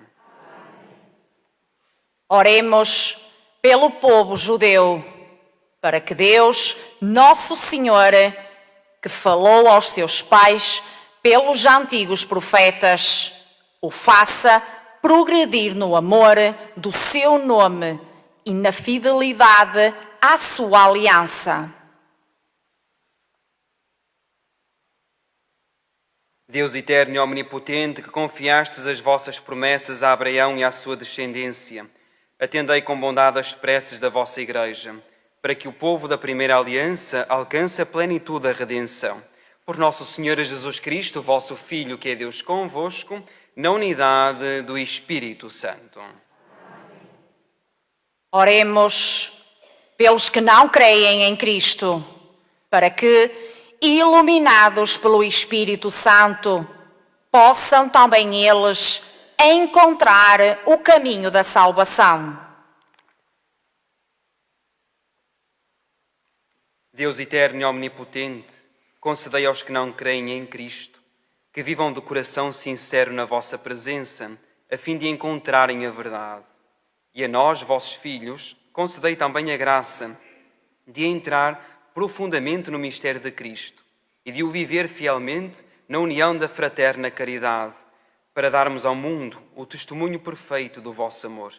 Oremos pelo povo judeu, para que Deus, nosso Senhor, que falou aos seus pais pelos antigos profetas, o faça progredir no amor do seu nome e na fidelidade à sua aliança. Deus eterno e omnipotente, que confiastes as vossas promessas a Abraão e à sua descendência, atendei com bondade as preces da vossa Igreja, para que o povo da primeira aliança alcance a plenitude da redenção. Por nosso Senhor Jesus Cristo, vosso Filho, que é Deus convosco, na unidade do Espírito Santo. Oremos pelos que não creem em Cristo, para que, iluminados pelo Espírito Santo, possam também eles encontrar o caminho da salvação. Deus eterno e omnipotente, concedei aos que não creem em Cristo, que vivam de coração sincero na vossa presença, a fim de encontrarem a verdade. E a nós, vossos filhos, concedei também a graça de entrar profundamente no mistério de Cristo e de o viver fielmente na união da fraterna caridade, para darmos ao mundo o testemunho perfeito do vosso amor.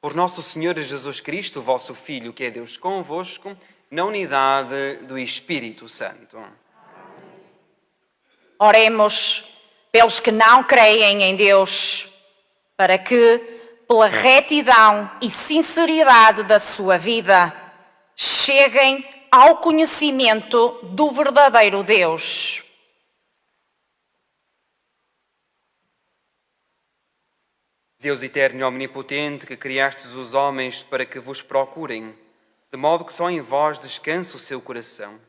Por nosso Senhor Jesus Cristo, vosso Filho, que é Deus convosco, na unidade do Espírito Santo. Oremos pelos que não creem em Deus, para que, pela retidão e sinceridade da sua vida, cheguem ao conhecimento do verdadeiro Deus. Deus eterno e omnipotente, que criastes os homens para que vos procurem, de modo que só em vós descansa o seu coração.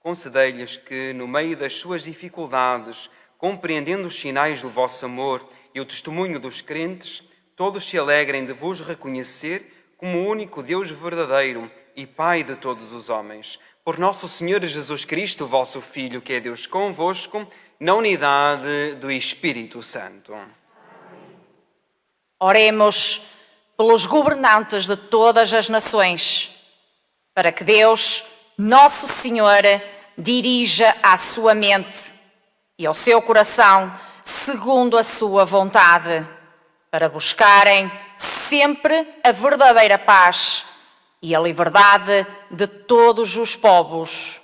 Concedei-lhes que, no meio das suas dificuldades, compreendendo os sinais do vosso amor e o testemunho dos crentes, todos se alegrem de vos reconhecer como o único Deus verdadeiro e Pai de todos os homens. Por nosso Senhor Jesus Cristo, vosso Filho, que é Deus convosco, na unidade do Espírito Santo. Oremos pelos governantes de todas as nações, para que Deus, nosso Senhor, dirija a sua mente e ao seu coração segundo a sua vontade, para buscarem sempre a verdadeira paz e a liberdade de todos os povos.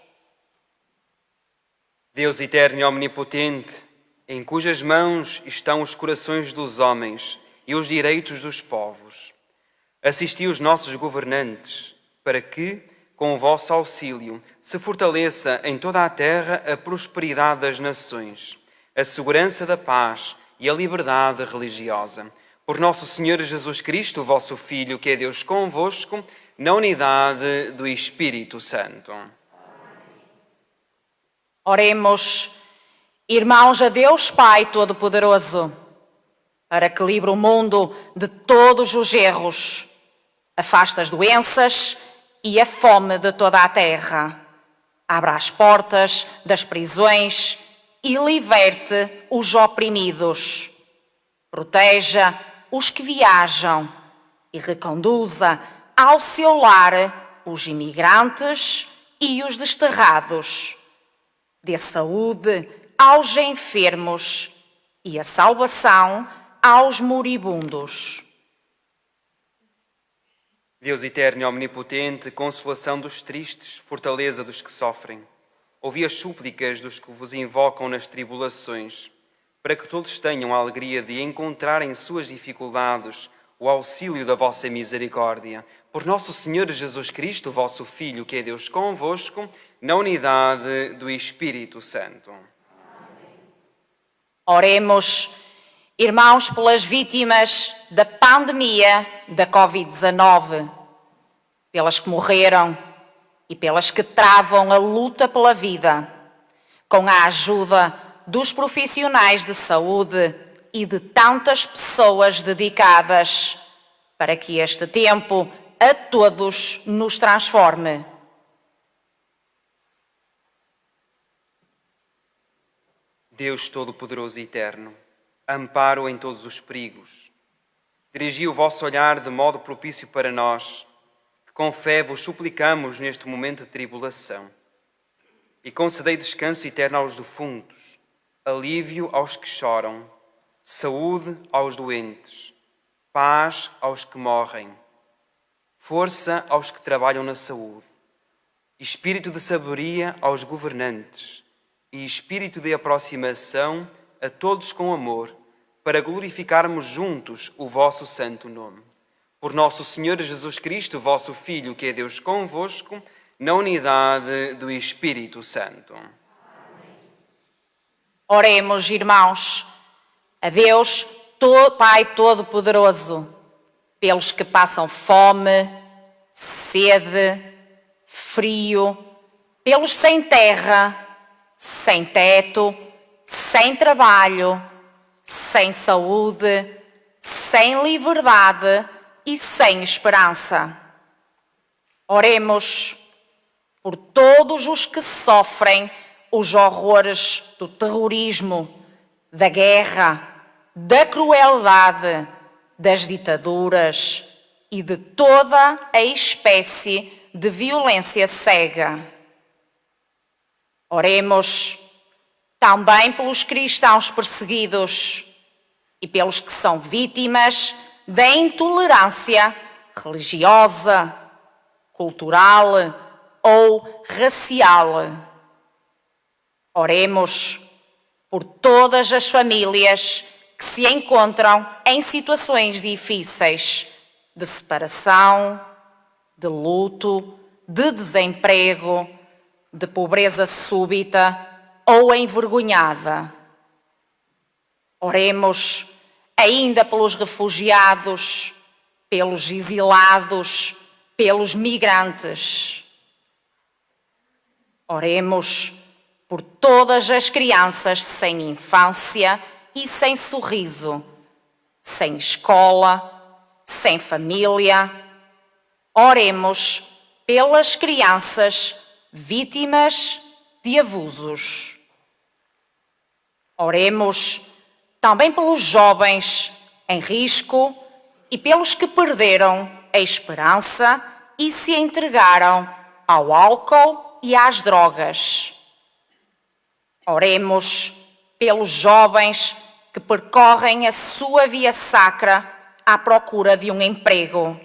Deus eterno e omnipotente, em cujas mãos estão os corações dos homens e os direitos dos povos, assisti os nossos governantes, para que, com o vosso auxílio, se fortaleça em toda a terra a prosperidade das nações, a segurança da paz e a liberdade religiosa. Por nosso Senhor Jesus Cristo, vosso Filho, que é Deus convosco, na unidade do Espírito Santo. Oremos, irmãos, a Deus Pai Todo-Poderoso, para que livre o mundo de todos os erros, afaste as doenças e a fome de toda a terra, abra as portas das prisões e liberte os oprimidos, proteja os que viajam e reconduza ao seu lar os imigrantes e os desterrados. Dê saúde aos enfermos e a salvação aos moribundos. Deus eterno e omnipotente, consolação dos tristes, fortaleza dos que sofrem, ouvi as súplicas dos que vos invocam nas tribulações, para que todos tenham a alegria de encontrar em suas dificuldades o auxílio da vossa misericórdia. Por nosso Senhor Jesus Cristo, vosso Filho, que é Deus convosco, na unidade do Espírito Santo. Oremos, irmãos, pelas vítimas da pandemia da Covid-19, pelas que morreram e pelas que travam a luta pela vida, com a ajuda dos profissionais de saúde e de tantas pessoas dedicadas, para que este tempo a todos nos transforme. Deus Todo-Poderoso e Eterno, amparo em todos os perigos, dirigi o vosso olhar de modo propício para nós, que com fé vos suplicamos neste momento de tribulação, e concedei descanso eterno aos defuntos, alívio aos que choram, saúde aos doentes, paz aos que morrem, força aos que trabalham na saúde, espírito de sabedoria aos governantes e espírito de aproximação a todos com amor, para glorificarmos juntos o vosso santo nome. Por nosso Senhor Jesus Cristo, vosso Filho, que é Deus convosco, na unidade do Espírito Santo. Oremos, irmãos, a Deus, Pai Todo-Poderoso, pelos que passam fome, sede, frio, pelos sem terra, sem teto, sem trabalho, sem saúde, sem liberdade e sem esperança. Oremos por todos os que sofrem os horrores do terrorismo, da guerra, da crueldade, das ditaduras e de toda a espécie de violência cega. Oremos também pelos cristãos perseguidos e pelos que são vítimas da intolerância religiosa, cultural ou racial. Oremos por todas as famílias que se encontram em situações difíceis de separação, de luto, de desemprego, de pobreza súbita ou envergonhada. Oremos ainda pelos refugiados, pelos exilados, pelos migrantes. Oremos por todas as crianças sem infância e sem sorriso, sem escola, sem família. Oremos pelas crianças vítimas de abusos. Oremos também pelos jovens em risco e pelos que perderam a esperança e se entregaram ao álcool e às drogas. Oremos pelos jovens que percorrem a sua via sacra à procura de um emprego.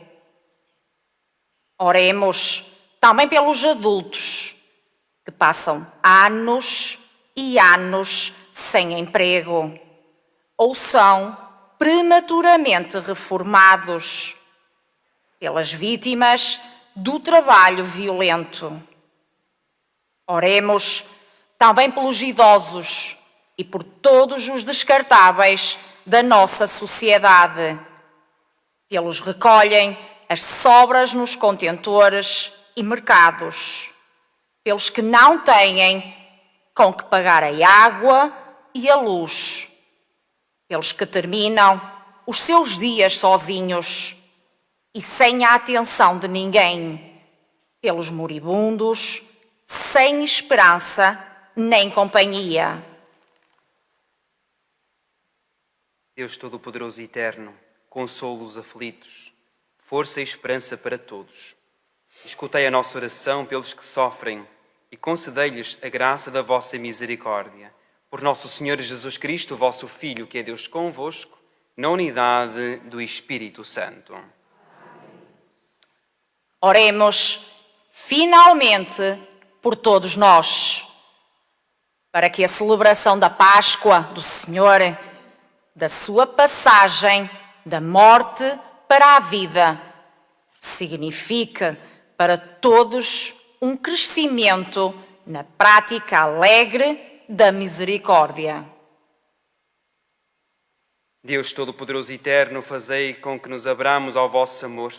Oremos também pelos adultos que passam anos e anos sem emprego ou são prematuramente reformados, pelas vítimas do trabalho violento. Oremos também pelos idosos e por todos os descartáveis da nossa sociedade, Eles recolhem as sobras nos contentores e mercados, pelos que não têm com que pagar a água e a luz, pelos que terminam os seus dias sozinhos e sem a atenção de ninguém, pelos moribundos, sem esperança nem companhia. Deus Todo-Poderoso e Eterno, consolo os aflitos, força e esperança para todos. Escutei a nossa oração pelos que sofrem e concedei-lhes a graça da vossa misericórdia. Por nosso Senhor Jesus Cristo, vosso Filho, que é Deus convosco, na unidade do Espírito Santo. Oremos, finalmente, por todos nós, para que a celebração da Páscoa do Senhor, da sua passagem da morte para a vida, signifique para todos um crescimento na prática alegre da misericórdia. Deus Todo-Poderoso e Eterno, fazei com que nos abramos ao vosso amor.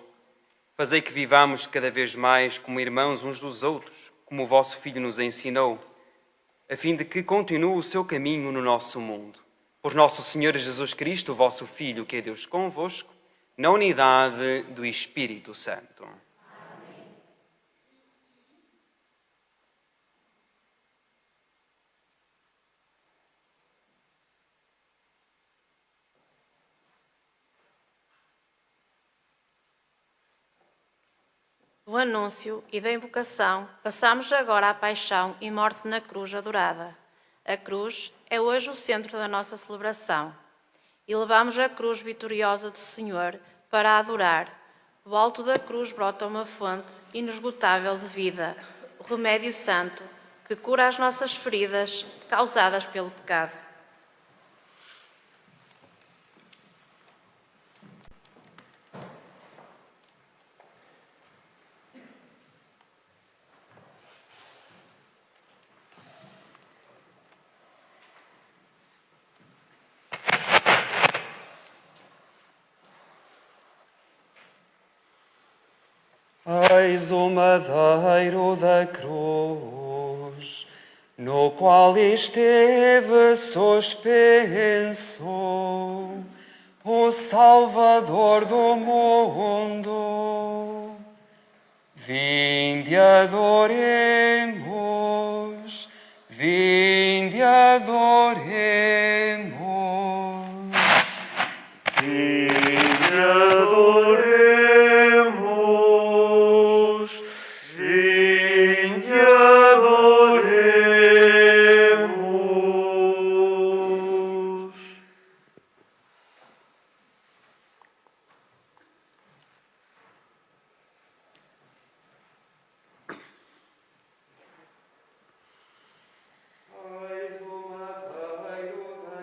Fazei que vivamos cada vez mais como irmãos uns dos outros, como o vosso Filho nos ensinou, a fim de que continue o seu caminho no nosso mundo. Por nosso Senhor Jesus Cristo, vosso Filho, que é Deus convosco, na unidade do Espírito Santo. Do anúncio e da invocação, passamos agora à paixão e morte na cruz adorada. A cruz é hoje o centro da nossa celebração. E levamos a cruz vitoriosa do Senhor para a adorar. Do alto da cruz brota uma fonte inesgotável de vida, o remédio santo que cura as nossas feridas causadas pelo pecado. Eis o madeiro da cruz, no qual esteve suspenso o Salvador do mundo. Vinde adoremos, vinde adoremos. Vinde adoremos, vinde adoremos. Eis o madeiro da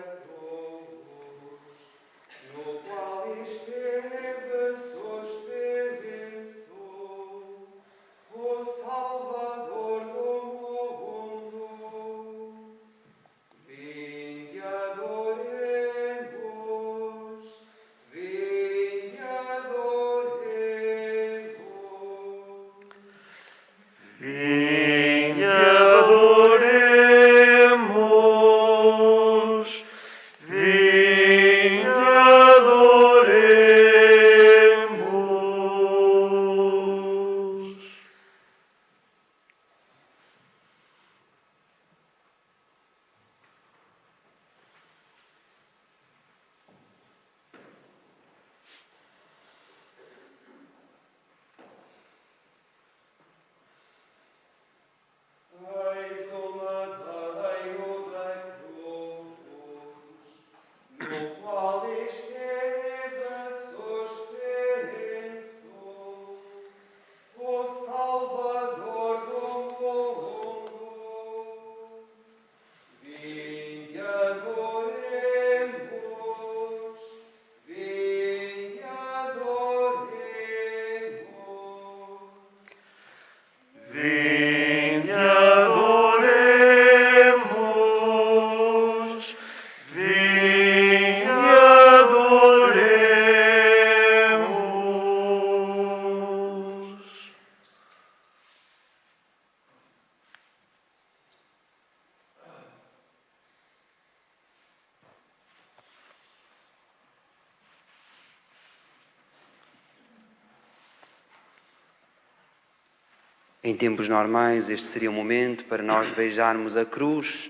Em tempos normais, este seria o momento para nós beijarmos a cruz,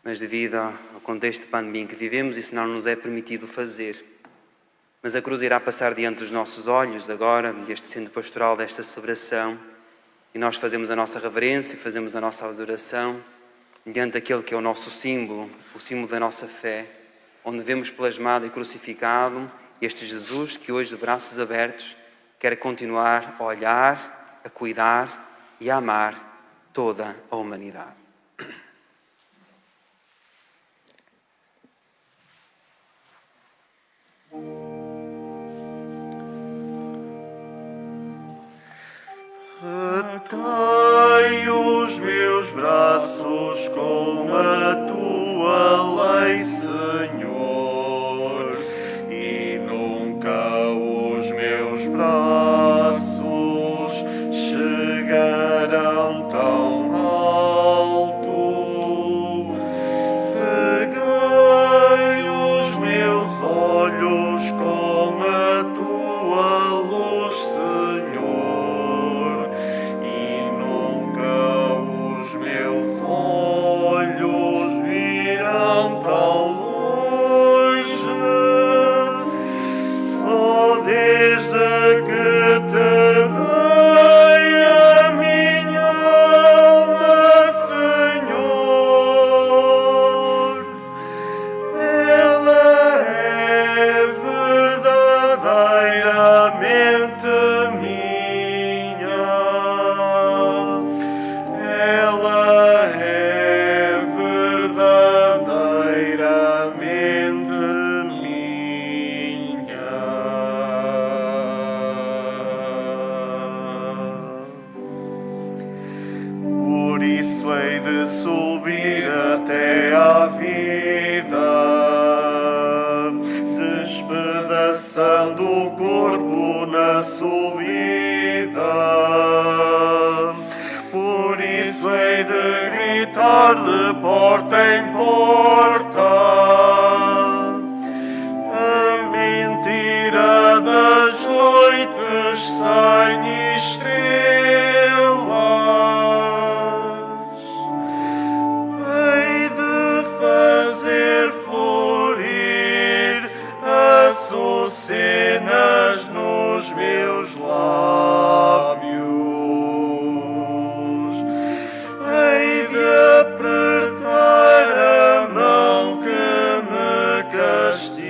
mas devido ao contexto de pandemia em que vivemos, isso não nos é permitido fazer. Mas a cruz irá passar diante dos nossos olhos agora, deste centro pastoral, desta celebração, e nós fazemos a nossa reverência, fazemos a nossa adoração diante daquele que é o nosso símbolo, o símbolo da nossa fé, onde vemos plasmado e crucificado este Jesus que hoje, de braços abertos, quer continuar a olhar, a cuidar e a amar toda a humanidade. Atei os meus braços com a tua lei, Senhor, e nunca os meus braços chegarão tão alto. Ceguei os meus olhos com a tua luz, Senhor, e nunca os meus olhos virão tão longe. Só desde que te dei a minha alma, Senhor, ela é verdadeiramente minha. Ela é verdadeiramente minha. Por isso hei de subir até à vida, despedaçando o corpo na subida. Por isso hei de gritar de porta em porta a mentira das noites sem estrelas. Hei de fazer florir açucenas nos meus lábios. Hei de apertar a mão que me castiga.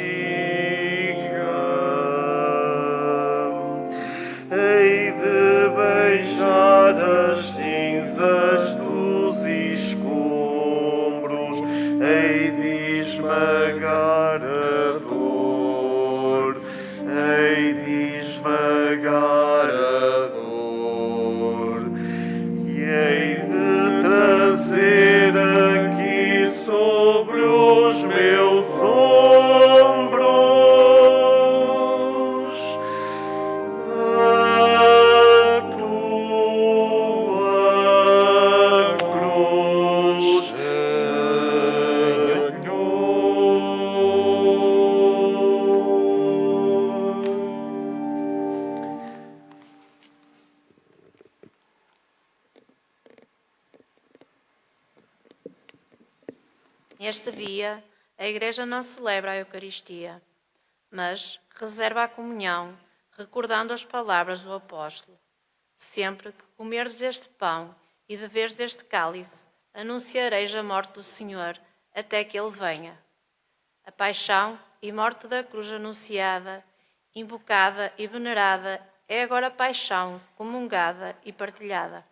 Hei de beijar as cinzas dos escombros, hei de esmagar a dor, hei de esmagar a dor, e hei de trazer aqui sobre os meus ombros a tua cruz, Senhor. Neste dia, a Igreja não celebra a Eucaristia, mas reserva a comunhão, recordando as palavras do apóstolo. Sempre que comerdes este pão e beberes deste cálice, anunciareis a morte do Senhor até que Ele venha. A paixão e morte da cruz anunciada, invocada e venerada é agora paixão comungada e partilhada.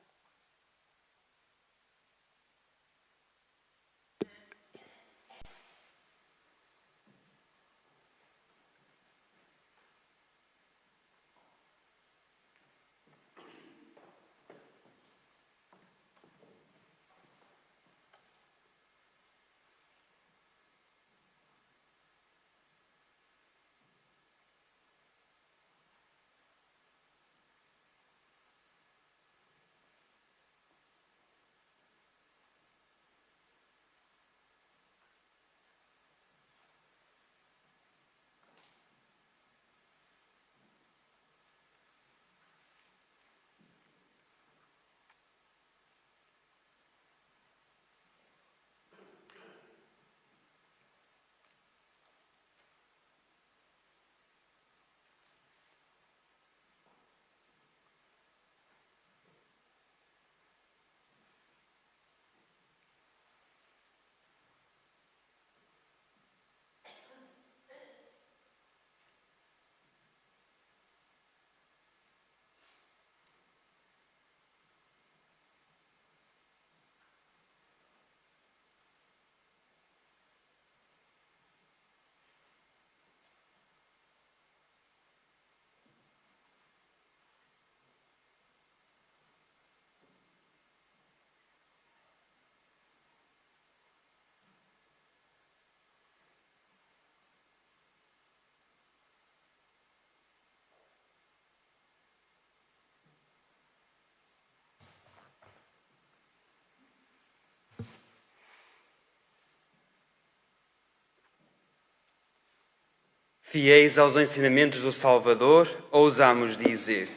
Fiéis aos ensinamentos do Salvador, ousamos dizer: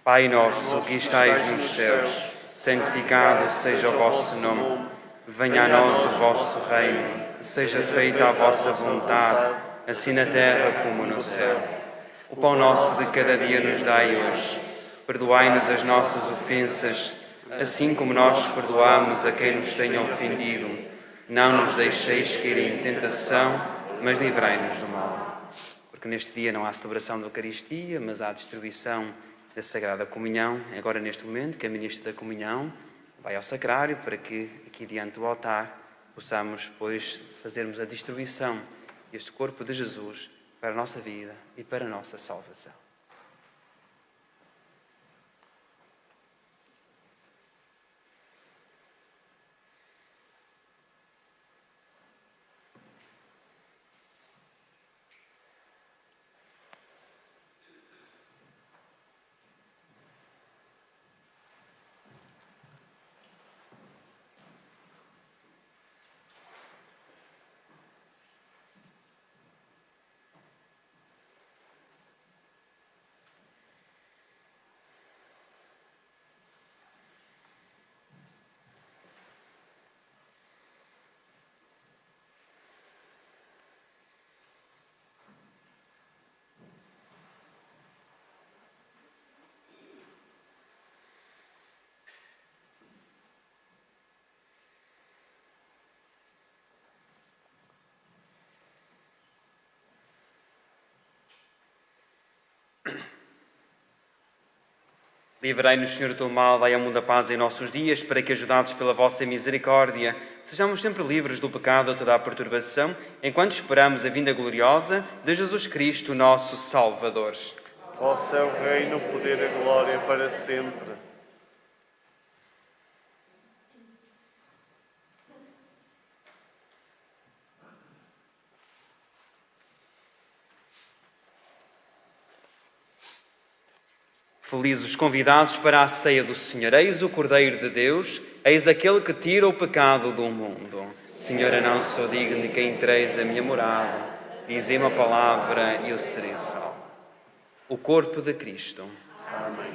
Pai nosso que estais nos céus, santificado seja o vosso nome. Venha a nós o vosso reino. Seja feita a vossa vontade, assim na terra como no céu. O pão nosso de cada dia nos dai hoje. Perdoai-nos as nossas ofensas, assim como nós perdoamos a quem nos tenha ofendido. Não nos deixeis cair em tentação, mas livrai-nos do mal. Porque neste dia não há celebração da Eucaristia, mas há distribuição da Sagrada Comunhão. Agora, neste momento, que a Ministra da Comunhão vai ao Sacrário para que, aqui diante do altar, possamos, depois, fazermos a distribuição deste corpo de Jesus para a nossa vida e para a nossa salvação. Livrai-nos, Senhor, do mal, dai ao mundo a paz em nossos dias, para que, ajudados pela vossa misericórdia, sejamos sempre livres do pecado e toda a perturbação, enquanto esperamos a vinda gloriosa de Jesus Cristo, nosso Salvador. Vosso é o reino, o poder e a glória para sempre. Felizes os convidados para a ceia do Senhor. Eis o Cordeiro de Deus, eis aquele que tira o pecado do mundo. Senhora, não sou digno de que entreis a minha morada. Dizei-me a palavra e eu serei salvo. O corpo de Cristo. Amém.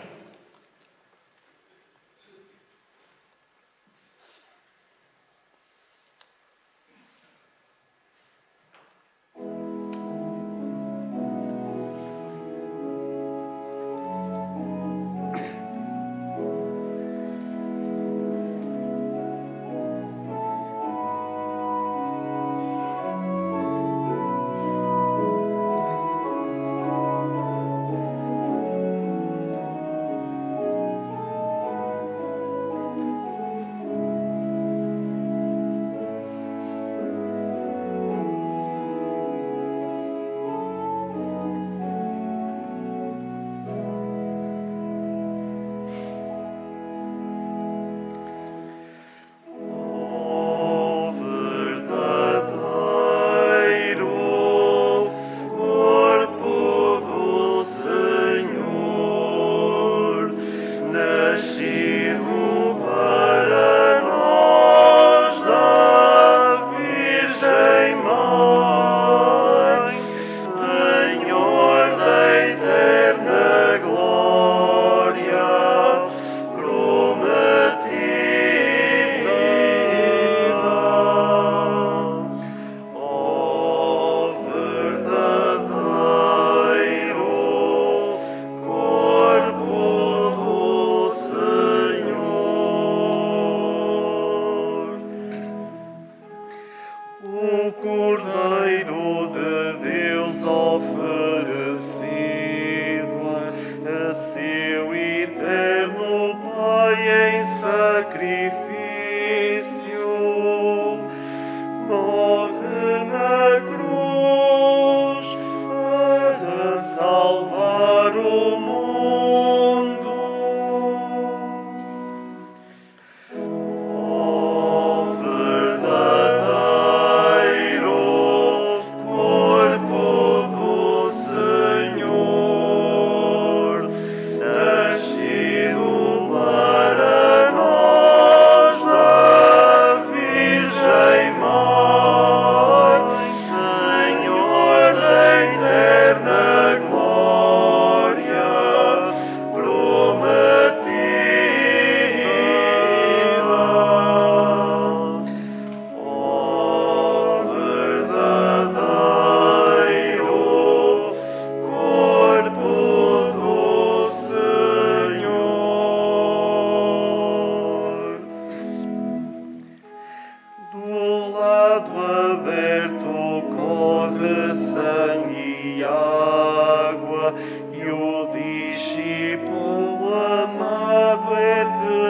lado aberto corre sangue e água, e o discípulo amado é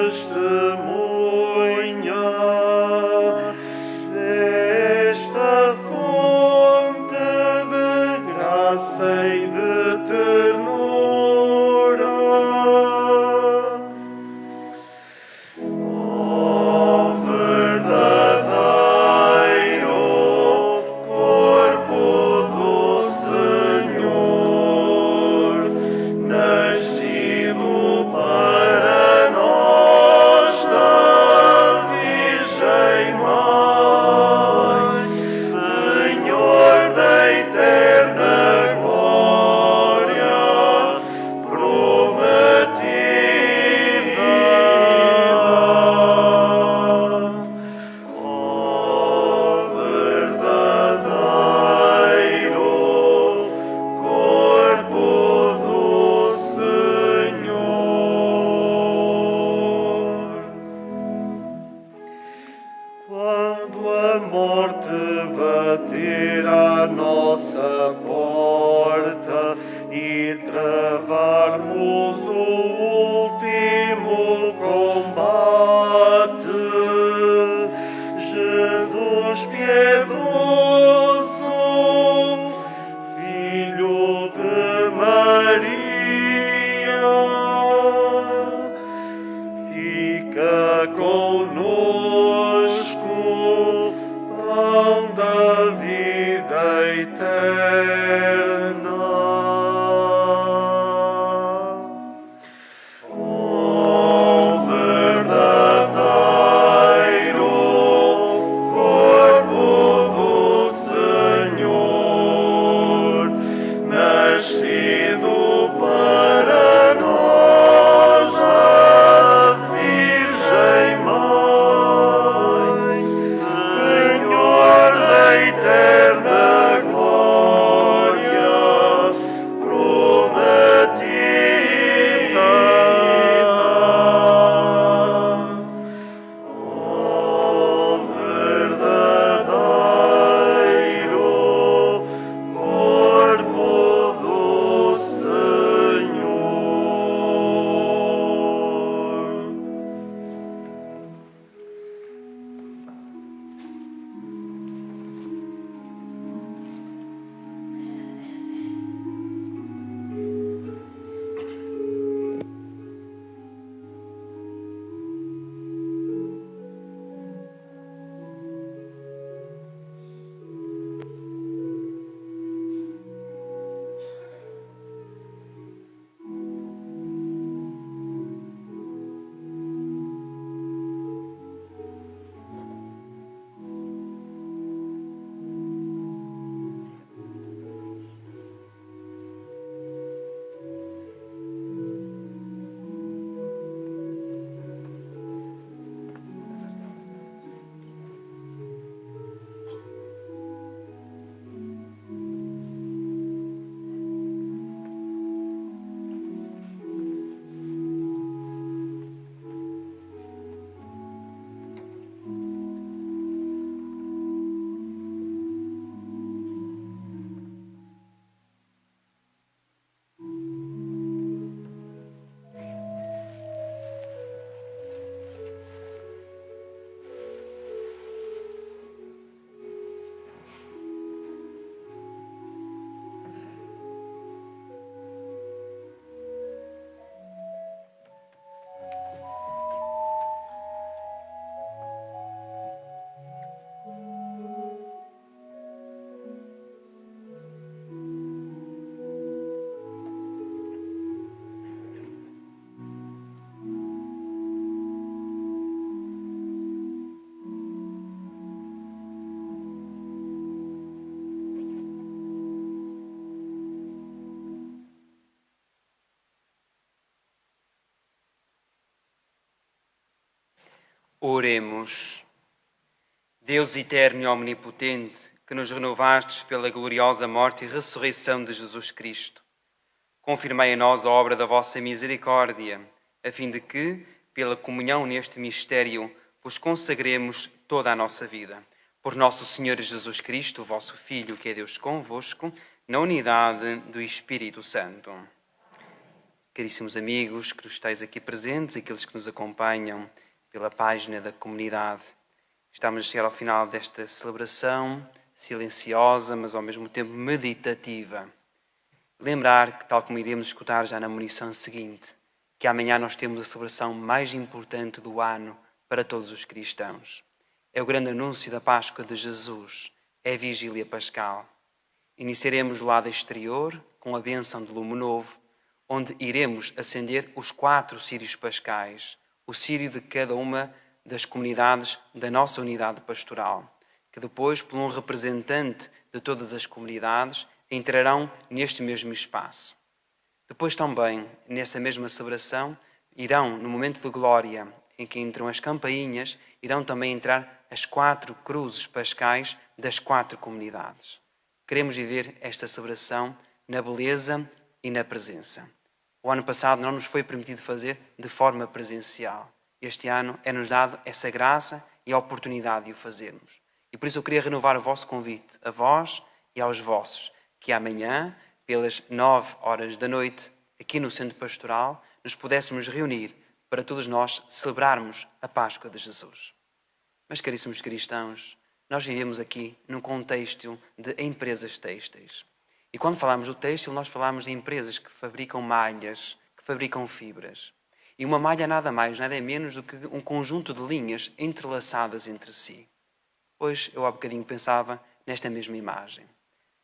testemunha desta fonte de graça e de ternura. Ó verdadeiro corpo do Senhor, nascido para nós da Virgem Mãe, Senhor da eterna glória, prometida. Ó verdadeiro corpo do Senhor. Quando a morte bater à nossa porta e travarmos o último combate, Jesus piedoso, Filho de Maria, fica conosco, pão da vida eterna. Ó verdadeiro corpo do Senhor, nascido para nós da Virgem Mãe, Senhor da eterna glória, prometida. Ó verdadeiro corpo do Senhor. Oremos. Deus eterno e omnipotente, que nos renovastes pela gloriosa morte e ressurreição de Jesus Cristo, confirmai a nós a obra da vossa misericórdia, a fim de que, pela comunhão neste mistério, vos consagremos toda a nossa vida. Por nosso Senhor Jesus Cristo, vosso Filho, que é Deus convosco, na unidade do Espírito Santo. Caríssimos amigos que estáis aqui presentes, aqueles que nos acompanham pela página da comunidade, estamos a chegar ao final desta celebração silenciosa, mas ao mesmo tempo meditativa. Lembrar que, tal como iremos escutar já na munição seguinte, que amanhã nós temos a celebração mais importante do ano para todos os cristãos. É o grande anúncio da Páscoa de Jesus, é a Vigília Pascal. Iniciaremos do lado exterior, com a bênção de lume novo, onde iremos acender os 4 círios pascais, o círio de cada uma das comunidades da nossa unidade pastoral, que depois, por um representante de todas as comunidades, entrarão neste mesmo espaço. Depois também, nessa mesma celebração, irão, no momento de glória, em que entram as campainhas, irão também entrar as 4 cruzes pascais das 4 comunidades. Queremos viver esta celebração na beleza e na presença. O ano passado não nos foi permitido fazer de forma presencial. Este ano é-nos dado essa graça e a oportunidade de o fazermos. E por isso eu queria renovar o vosso convite, a vós e aos vossos, que amanhã, pelas 9h da noite, aqui no Centro Pastoral, nos pudéssemos reunir para todos nós celebrarmos a Páscoa de Jesus. Mas, caríssimos cristãos, nós vivemos aqui num contexto de empresas têxteis. E quando falamos do têxtil, nós falamos de empresas que fabricam malhas, que fabricam fibras. E uma malha nada mais, nada menos do que um conjunto de linhas entrelaçadas entre si. Pois eu há bocadinho pensava nesta mesma imagem.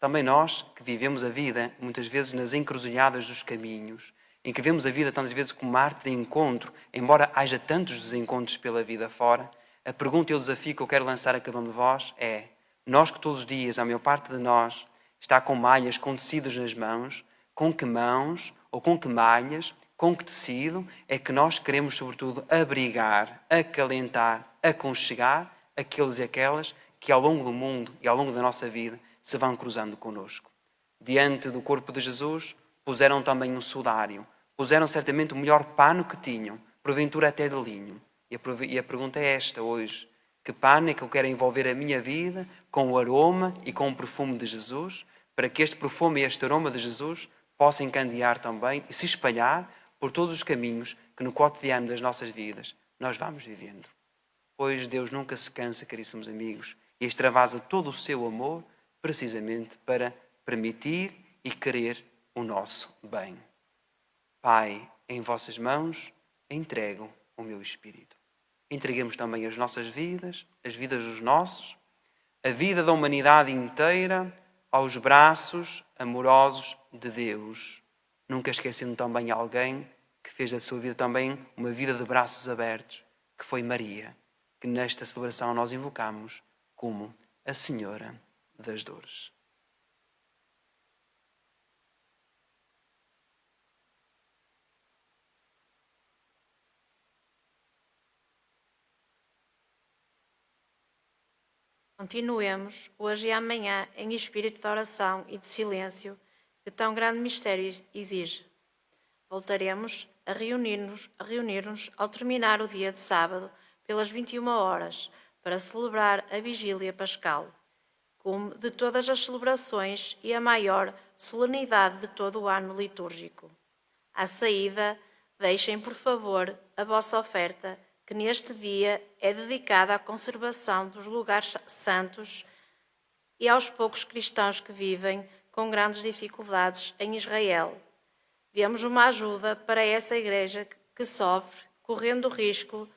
Também nós, que vivemos a vida, muitas vezes nas encruzilhadas dos caminhos, em que vemos a vida tantas vezes como uma arte de encontro, embora haja tantos desencontros pela vida fora, a pergunta e o desafio que eu quero lançar a cada um de vós é: nós que todos os dias, a maior parte de nós, está com malhas, com tecidos nas mãos, com que mãos ou com que malhas, com que tecido é que nós queremos sobretudo abrigar, acalentar, aconchegar aqueles e aquelas que ao longo do mundo e ao longo da nossa vida se vão cruzando connosco. Diante do corpo de Jesus puseram também um sudário, puseram certamente o melhor pano que tinham, porventura até de linho. E a pergunta é esta hoje: que pano é que eu quero envolver a minha vida com o aroma e com o perfume de Jesus, para que este perfume e este aroma de Jesus possam encandear também e se espalhar por todos os caminhos que no cotidiano das nossas vidas nós vamos vivendo. Pois Deus nunca se cansa, caríssimos amigos, e extravasa todo o seu amor precisamente para permitir e querer o nosso bem. Pai, em vossas mãos entrego o meu espírito. Entreguemos também as nossas vidas, as vidas dos nossos, a vida da humanidade inteira aos braços amorosos de Deus. Nunca esquecendo também alguém que fez da sua vida também uma vida de braços abertos, que foi Maria, que nesta celebração nós invocamos como a Senhora das Dores. Continuemos hoje e amanhã em espírito de oração e de silêncio que tão grande mistério exige. Voltaremos a reunir-nos ao terminar o dia de sábado pelas 21 horas para celebrar a Vigília Pascal, como de todas as celebrações e a maior solenidade de todo o ano litúrgico. À saída, deixem por favor a vossa oferta, que neste dia é dedicada à conservação dos lugares santos e aos poucos cristãos que vivem com grandes dificuldades em Israel. Demos uma ajuda para essa igreja que sofre, correndo o risco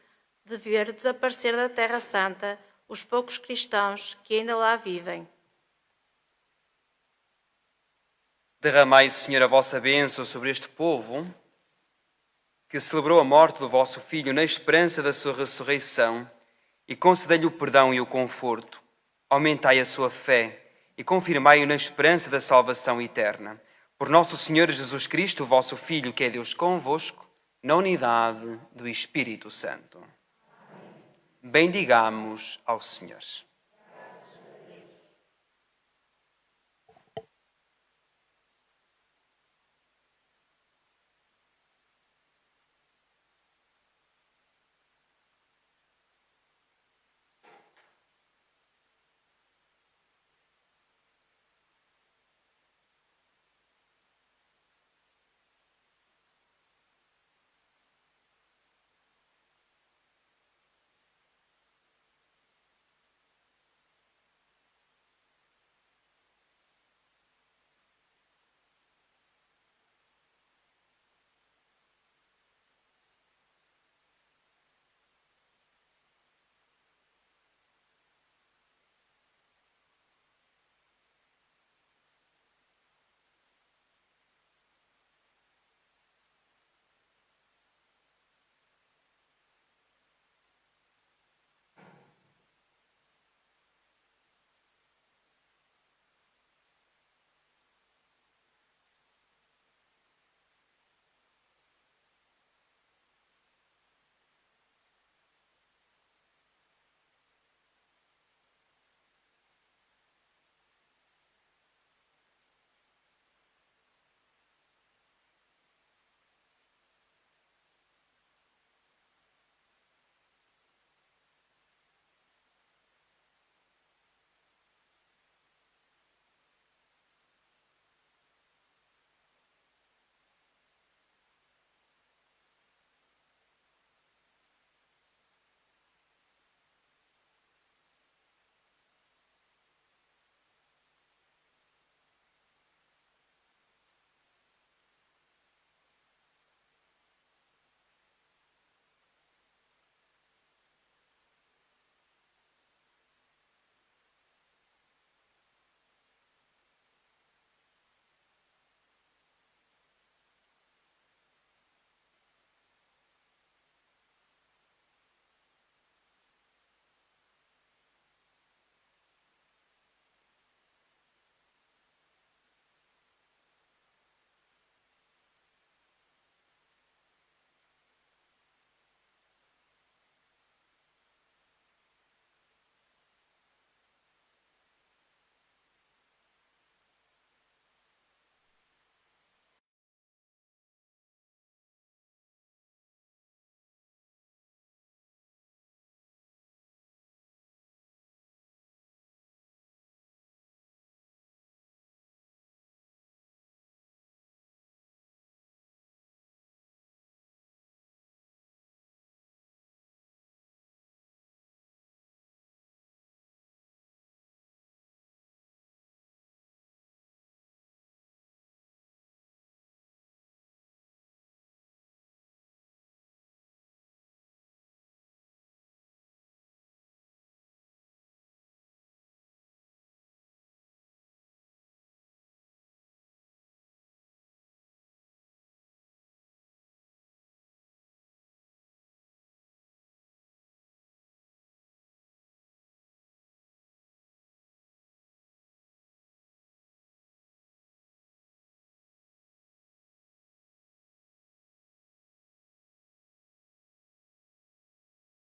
de ver desaparecer da Terra Santa os poucos cristãos que ainda lá vivem. Derramai, Senhor, a vossa bênção sobre este povo que celebrou a morte do vosso Filho na esperança da sua ressurreição, e concedei-lhe o perdão e o conforto. Aumentai a sua fé e confirmai-o na esperança da salvação eterna. Por nosso Senhor Jesus Cristo, o vosso Filho, que é Deus convosco, na unidade do Espírito Santo. Bendigamos ao Senhor.